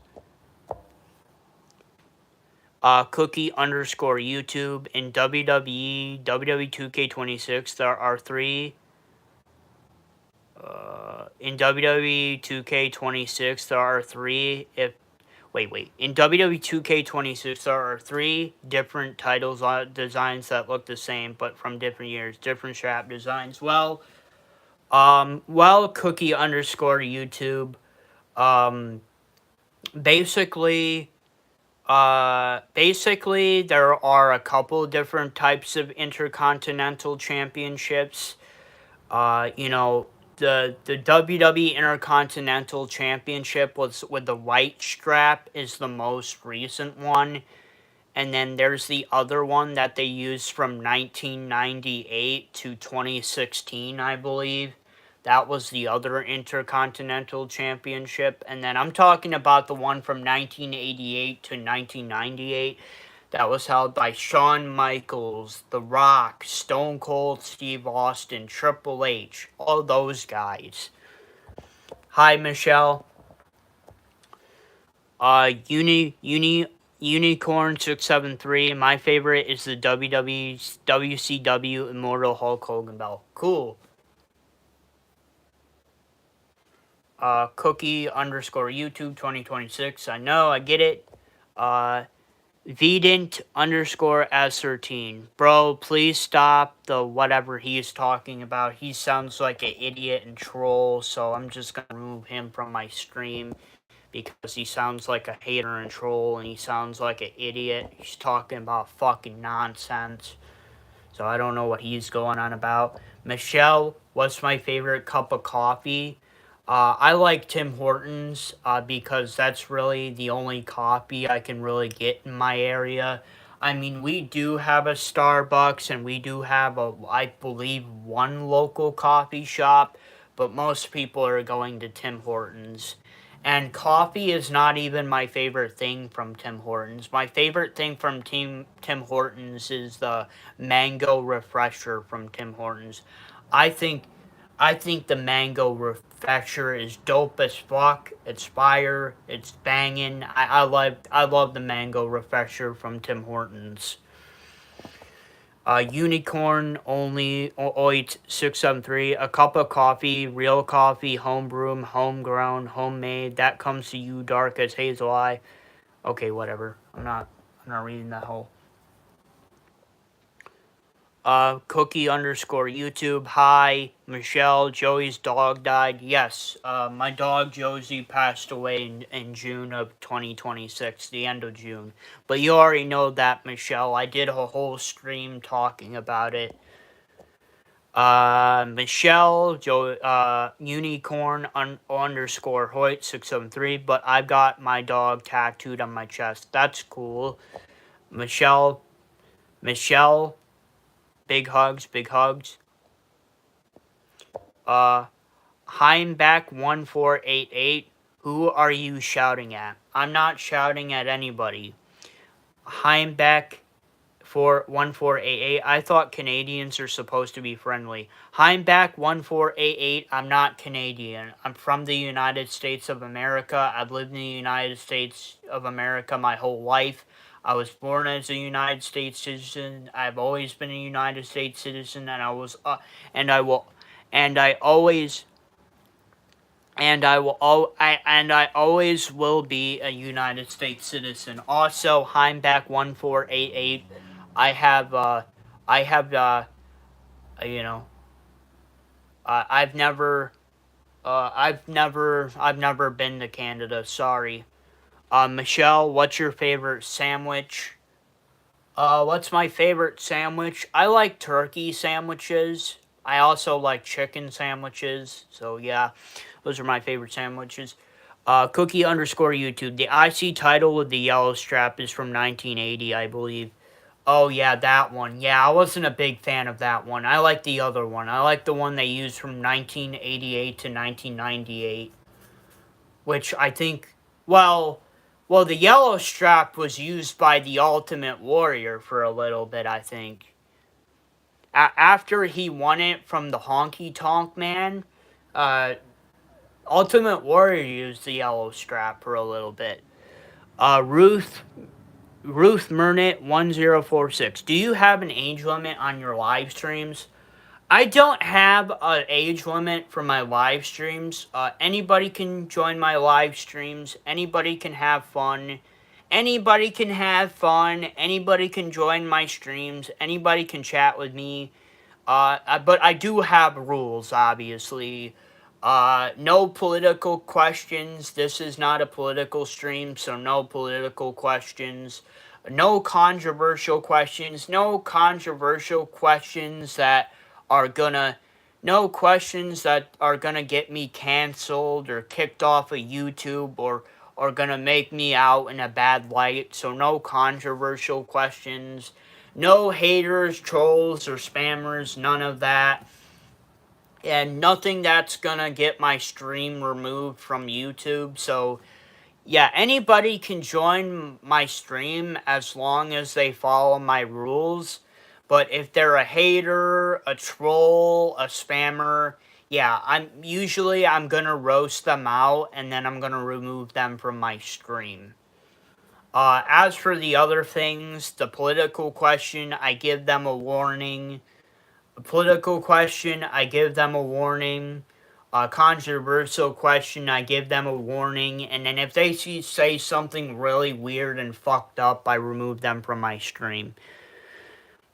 Cookie underscore YouTube. In WWE 2K26, there are three. In WWE 2K26, there are three. Wait. In WWE 2K26, there are three different titles designs that look the same, but from different years, different strap designs. Cookie underscore YouTube. Um, basically, there are a couple different types of intercontinental championships. You know, the WWE Intercontinental Championship was with the white strap is the most recent one. And then there's the other one that they used from 1998 to 2016, I believe. That was the other Intercontinental Championship. And then I'm talking about the one from 1988 to 1998 that was held by Shawn Michaels, The Rock, Stone Cold Steve Austin, Triple H, all those guys. Hi, Michelle. Unicorn 673. My favorite is the WCW Immortal Hulk Hogan belt. Cool. Cookie underscore YouTube 2026. I know, I get it. Vedant underscore S13. Bro, please stop the whatever he is talking about. He sounds like an idiot and troll, so I'm just gonna remove him from my stream because he sounds like a hater and troll and he sounds like an idiot. He's talking about fucking nonsense. So I don't know what he's going on about. Michelle, what's my favorite cup of coffee? I like Tim Hortons because that's really the only coffee I can really get in my area. I mean, we do have a Starbucks and we do have I believe, one local coffee shop, but most people are going to Tim Hortons. And coffee is not even my favorite thing from Tim Hortons. My favorite thing from Tim Hortons is the mango refresher from Tim Hortons. I think the mango refresher is dope as fuck. It's fire. It's banging. I love the mango refresher from Tim Hortons. Unicorn only 673. A cup of coffee, real coffee, homebrew, homegrown, homemade. That comes to you dark as hazel eye. Okay, whatever. I'm not reading that whole. Cookie underscore YouTube. Hi, Michelle. Joey's dog died. Yes, my dog Josie passed away in June of 2026, the end of June. But you already know that, Michelle. I did a whole stream talking about it. Michelle, Unicorn underscore Hoyt 673. But I've got my dog tattooed on my chest. That's cool. Michelle. Big hugs. Heimback1488. Who are you shouting at? I'm not shouting at anybody. Heimback1488. I thought Canadians are supposed to be friendly. Heimback1488. I'm not Canadian. I'm from the United States of America. I've lived in the United States of America my whole life. I was born as a United States citizen. I've always been a United States citizen, and I will always will be a United States citizen. Also, Heimback1488. I have you know, I've never been to Canada. Sorry. Michelle, what's your favorite sandwich? What's my favorite sandwich? I like turkey sandwiches. I also like chicken sandwiches. So yeah, those are my favorite sandwiches. Cookie underscore YouTube. The IC title with the yellow strap is from 1980, I believe. Oh yeah, that one. Yeah, I wasn't a big fan of that one. I like the other one. I like the one they used from 1988 to 1998. which I think, well, the yellow strap was used by the Ultimate Warrior for a little bit, I think. After he won it from the Honky Tonk Man, uh, Ultimate Warrior used the yellow strap for a little bit. Ruth Murnit 1046. Do you have an age limit on your live streams? I don't have an age limit for my live streams. Anybody can join my live streams. Anybody can have fun. Anybody can have fun. Anybody can join my streams. Anybody can chat with me. But I do have rules, obviously. No political questions. This is not a political stream, so no political questions. No controversial questions. No controversial questions that are gonna. No questions that are gonna get me canceled or kicked off of YouTube or gonna make me out in a bad light. So no controversial questions. No haters, trolls, or spammers, none of that. And nothing that's gonna get my stream removed from YouTube. So, yeah, anybody can join my stream as long as they follow my rules. But if they're a hater, a troll, a spammer, yeah, I'm gonna roast them out and then I'm gonna remove them from my stream. As for the other things, the political question, I give them a warning. A political question, I give them a warning. A controversial question, I give them a warning. And then if they say something really weird and fucked up, I remove them from my stream.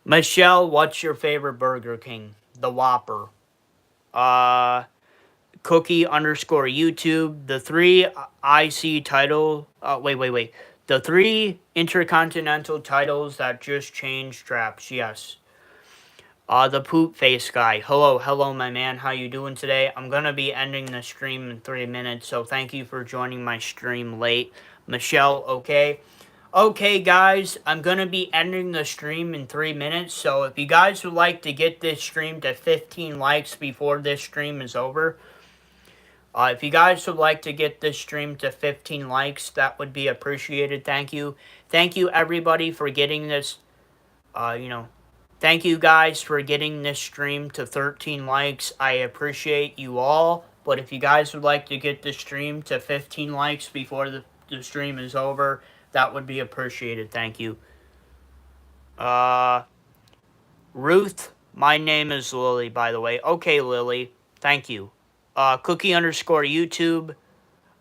Michelle, what's your favorite Burger King? The Whopper. Cookie underscore YouTube. The three IC title. Wait. The three Intercontinental titles that just changed straps. Yes. The poop face guy. Hello, my man. How you doing today? I'm gonna be ending the stream in 3 minutes, so thank you for joining my stream late. Michelle, okay? Okay, guys, I'm gonna be ending the stream in 3 minutes, so if you guys would like to get this stream to 15 likes before this stream is over, if you guys would like to get this stream to 15 likes, that would be appreciated. Thank you. Thank you, everybody, for getting this, thank you guys for getting this stream to 13 likes. I appreciate you all. But if you guys would like to get the stream to 15 likes before the stream is over, that would be appreciated. Thank you. Ruth, my name is Lily, by the way. Okay, Lily. Thank you. Cookie underscore YouTube.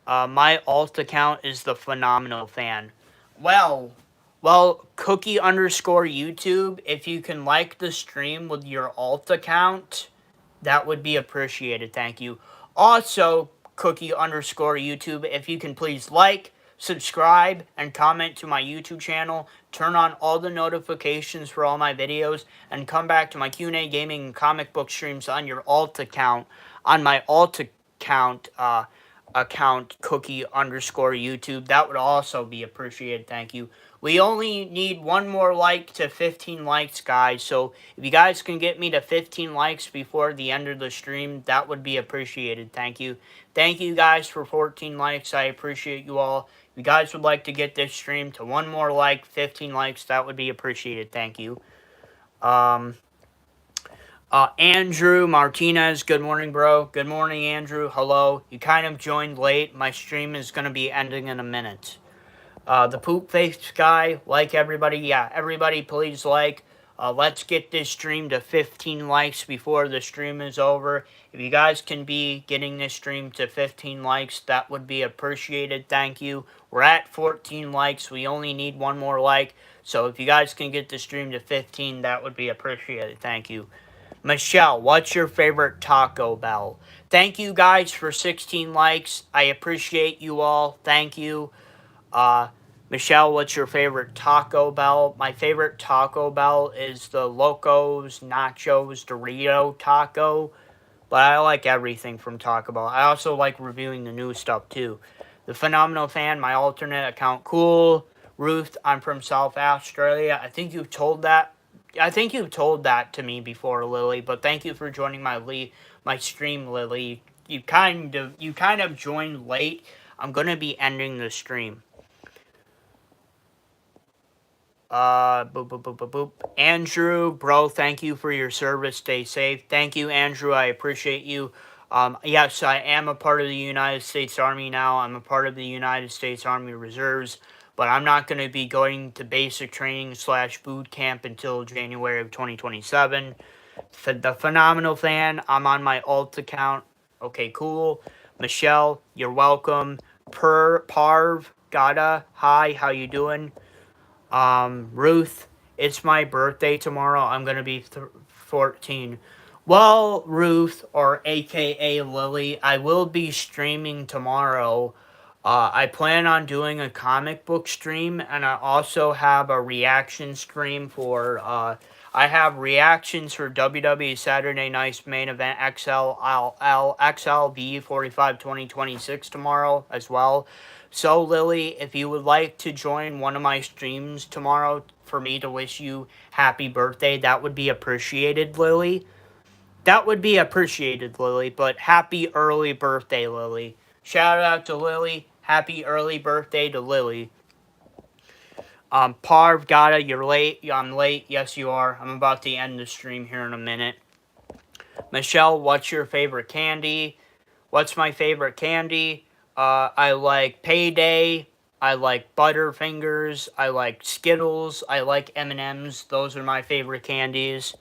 My alt account is the Phenomenal Fan. Well, Cookie underscore YouTube, if you can like the stream with your alt account, that would be appreciated. Thank you. Also, Cookie underscore YouTube, if you can please like, subscribe, and comment to my YouTube channel, turn on all the notifications for all my videos, and come back to my Q&A gaming and comic book streams on your alt account, on my alt account, Cookie underscore YouTube. That would also be appreciated. Thank you. We only need one more like to 15 likes, guys. So if you guys can get me to 15 likes before the end of the stream, that would be appreciated. Thank you. Thank you guys for 14 likes. I appreciate you all. If you guys would like to get this stream to one more like, 15 likes, that would be appreciated. Thank you. Andrew Martinez, good morning, bro. Good morning, Andrew. Hello. You kind of joined late. My stream is going to be ending in a minute. The poop face guy, like everybody. Yeah, everybody please like. Let's get this stream to 15 likes before the stream is over. If you guys can be getting this stream to 15 likes, that would be appreciated. Thank you. We're at 14 likes. We only need one more like. So if you guys can get the stream to 15, that would be appreciated. Thank you. Michelle, what's your favorite Taco Bell? Thank you guys for 16 likes. I appreciate you all. Thank you. Michelle, what's your favorite Taco Bell? My favorite Taco Bell is the Locos Nachos Dorito Taco. But I like everything from Taco Bell. I also like reviewing the new stuff too. The Phenomenal Fan, my alternate account, cool. Ruth, I'm from South Australia. I think you've told that to me before, Lily. But thank you for joining my stream, Lily. You kind of joined late. I'm going to be ending the stream. Boop, boop, boop, boop, boop. Andrew, bro, thank you for your service. Stay safe. Thank you, Andrew. I appreciate you. Yes, I am a part of the United States Army now. I'm a part of the United States Army Reserves, but I'm not going to be going to basic training / boot camp until January of 2027. The Phenomenal Fan, I'm on my alt account. Okay, cool. Michelle, you're welcome. Parv, Gada, hi, how you doing? Ruth, it's my birthday tomorrow. I'm gonna be 14. Well, Ruth, or AKA Lily, I will be streaming tomorrow. I plan on doing a comic book stream, and I also have a reaction stream for, I have reactions for WWE Saturday Night's Main Event XLV 45 2026 tomorrow as well. So, Lily, if you would like to join one of my streams tomorrow for me to wish you happy birthday, that would be appreciated, Lily. That would be appreciated, Lily, but happy early birthday, Lily. Shout out to Lily. Happy early birthday to Lily. Parv, Gata, you're late. I'm late. Yes, you are. I'm about to end the stream here in a minute. Michelle, what's your favorite candy? What's my favorite candy? I like Payday. I like Butterfingers. I like Skittles. I like M&Ms. Those are my favorite candies.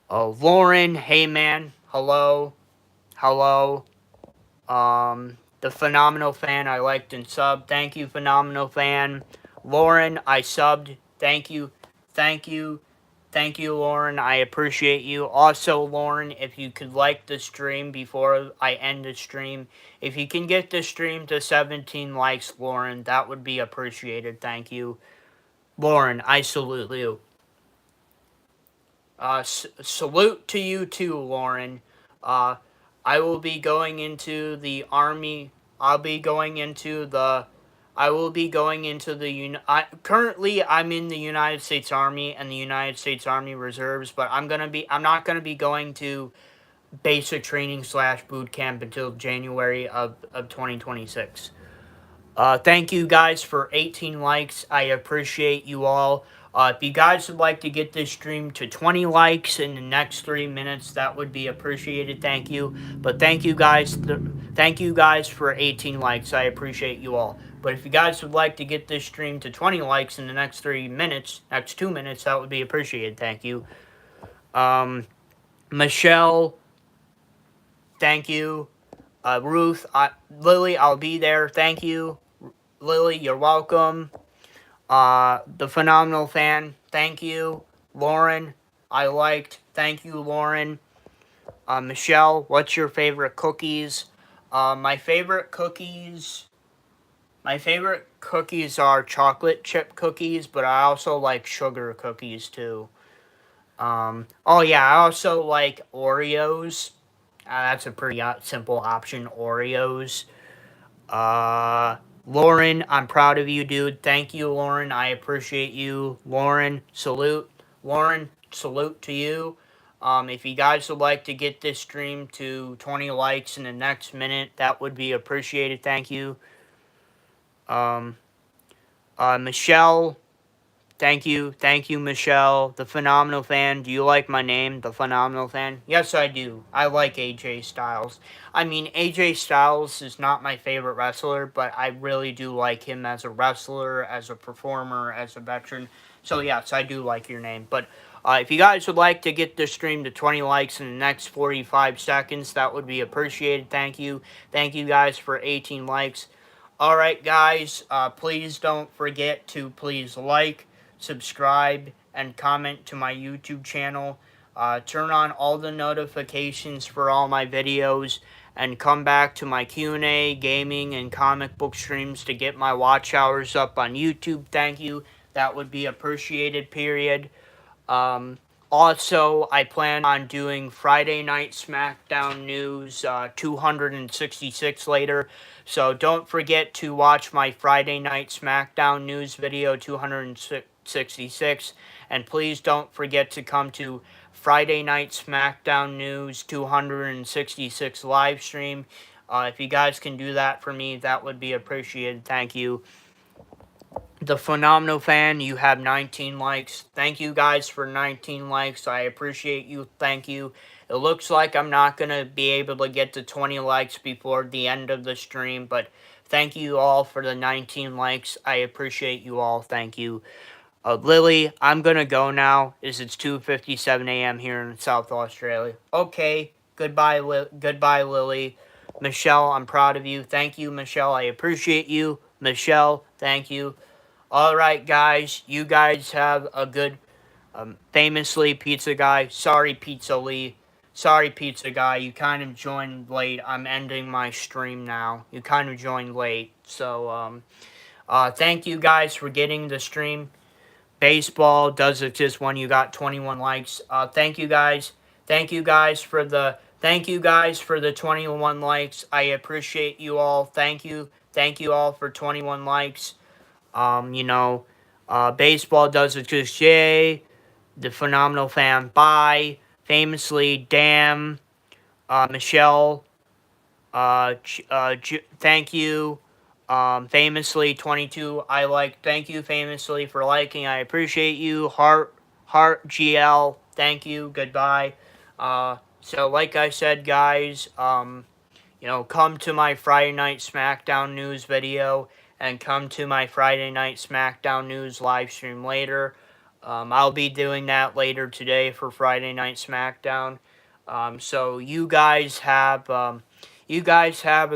Lauren, hey man, hello. Hello. The Phenomenal Fan, I liked and subbed. Thank you, Phenomenal Fan. Lauren, I subbed. Thank you. Thank you. Thank you, Lauren. I appreciate you. Also, Lauren, if you could like the stream before I end the stream, if you can get the stream to 17 likes, Lauren, that would be appreciated. Thank you. Lauren, I salute you. Salute to you too, Lauren. I will be going into the Army. I'll be going into the. I will be going into the. Currently, I'm in the United States Army and the United States Army Reserves, but I'm not gonna be going to basic training / boot camp until January of 2026. Thank you guys for 18 likes. I appreciate you all. If you guys would like to get this stream to 20 likes in the next 3 minutes, that would be appreciated. Thank you. But thank you guys. Thank you guys for 18 likes. I appreciate you all. But if you guys would like to get this stream to 20 likes in the next 3 minutes, next 2 minutes, that would be appreciated. Thank you. Michelle, thank you. Ruth, Lily, I'll be there. Thank you. Lily, you're welcome. The Phenomenal Fan, thank you. Lauren, I liked. Thank you, Lauren. Michelle, what's your favorite cookies? My favorite cookies are chocolate chip cookies, but I also like sugar cookies too. Oh yeah, I also like Oreos. That's a pretty simple option, Oreos. Lauren, I'm proud of you, dude. Thank you, Lauren. I appreciate you. Lauren, salute. Lauren, salute to you. If you guys would like to get this stream to 20 likes in the next minute, that would be appreciated. Thank you. Michelle, thank you. Thank you, Michelle. The Phenomenal Fan. Do you like my name, The Phenomenal Fan? Yes, I do. I like AJ Styles. I mean, AJ Styles is not my favorite wrestler, but I really do like him as a wrestler, as a performer, as a veteran. So, yes, I do like your name. But if you guys would like to get this stream to 20 likes in the next 45 seconds, that would be appreciated. Thank you. Thank you guys for 18 likes. All right, guys, please don't forget to please like, subscribe, and comment to my YouTube channel. Turn on all the notifications for all my videos, and come back to my Q&A, gaming, and comic book streams to get my watch hours up on YouTube. Thank you. That would be appreciated, period. Also, I plan on doing Friday Night SmackDown News 266 later. So don't forget to watch my Friday Night SmackDown News video 266. And please don't forget to come to Friday Night SmackDown News 266 live stream. If you guys can do that for me, that would be appreciated. Thank you. The Phenomenal Fan, you have 19 likes. Thank you guys for 19 likes. I appreciate you. Thank you. It looks like I'm not going to be able to get to 20 likes before the end of the stream, but thank you all for the 19 likes. I appreciate you all. Thank you. Lily, I'm going to go now, as it's 2:57 a.m. here in South Australia. Okay, goodbye, goodbye, Lily. Michelle, I'm proud of you. Thank you, Michelle. I appreciate you. Michelle, thank you. All right, guys. You guys have a good, famously, Pizza Guy. Sorry, Pizza Lee. Sorry, Pizza Guy. You kind of joined late. I'm ending my stream now. You kind of joined late. So, thank you guys for getting the stream. Baseball does exist when you got 21 likes. Thank you guys. Thank you guys for the 21 likes. I appreciate you all. Thank you. Thank you all for 21 likes. Baseball does exist. Yay. The Phenomenal Fan. Bye. Famously, damn. Michelle. Thank you. Famously 22, I like. Thank you, Famously, for liking. I appreciate you. Heart GL. Thank you. Goodbye. So like I said, guys, come to my Friday Night SmackDown News video and come to my Friday Night SmackDown News live stream later. I'll be doing that later today for Friday Night SmackDown. So you guys have a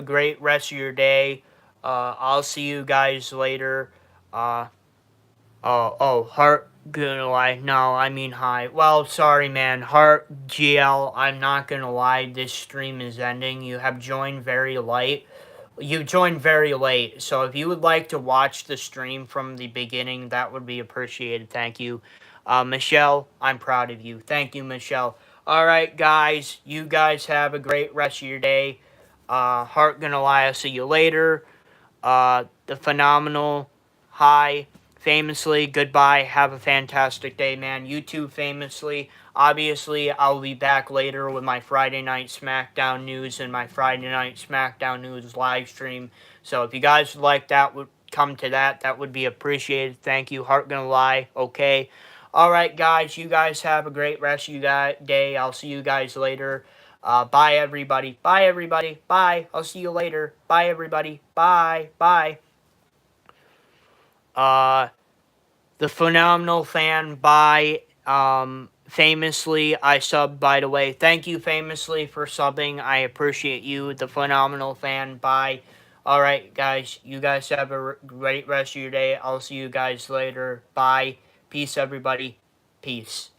great rest of your day. I'll see you guys later. Heart gonna lie. No, I mean hi. Well, sorry, man. Heart GL, I'm not gonna lie. This stream is ending. You have joined very late. You joined very late. So if you would like to watch the stream from the beginning, that would be appreciated. Thank you. Michelle, I'm proud of you. Thank you, Michelle. All right, guys. You guys have a great rest of your day. Heart gonna lie. I'll see you later. The Phenomenal, hi. Famously, goodbye. Have a fantastic day, man. You too, Famously. Obviously, I'll be back later with my Friday Night SmackDown News and my Friday Night SmackDown News live stream. So if you guys would like that, would come to that. That would be appreciated. Thank you. Heart gonna lie. Okay. All right, guys. You guys have a great rest of your day. I'll see you guys later. Bye, everybody. Bye, everybody. Bye. I'll see you later. Bye, everybody. Bye. Bye. The Phenomenal Fan. Bye. Famously, I subbed, by the way. Thank you, Famously, for subbing. I appreciate you. The Phenomenal Fan. Bye. All right, guys. You guys have a great rest of your day. I'll see you guys later. Bye. Peace, everybody. Peace.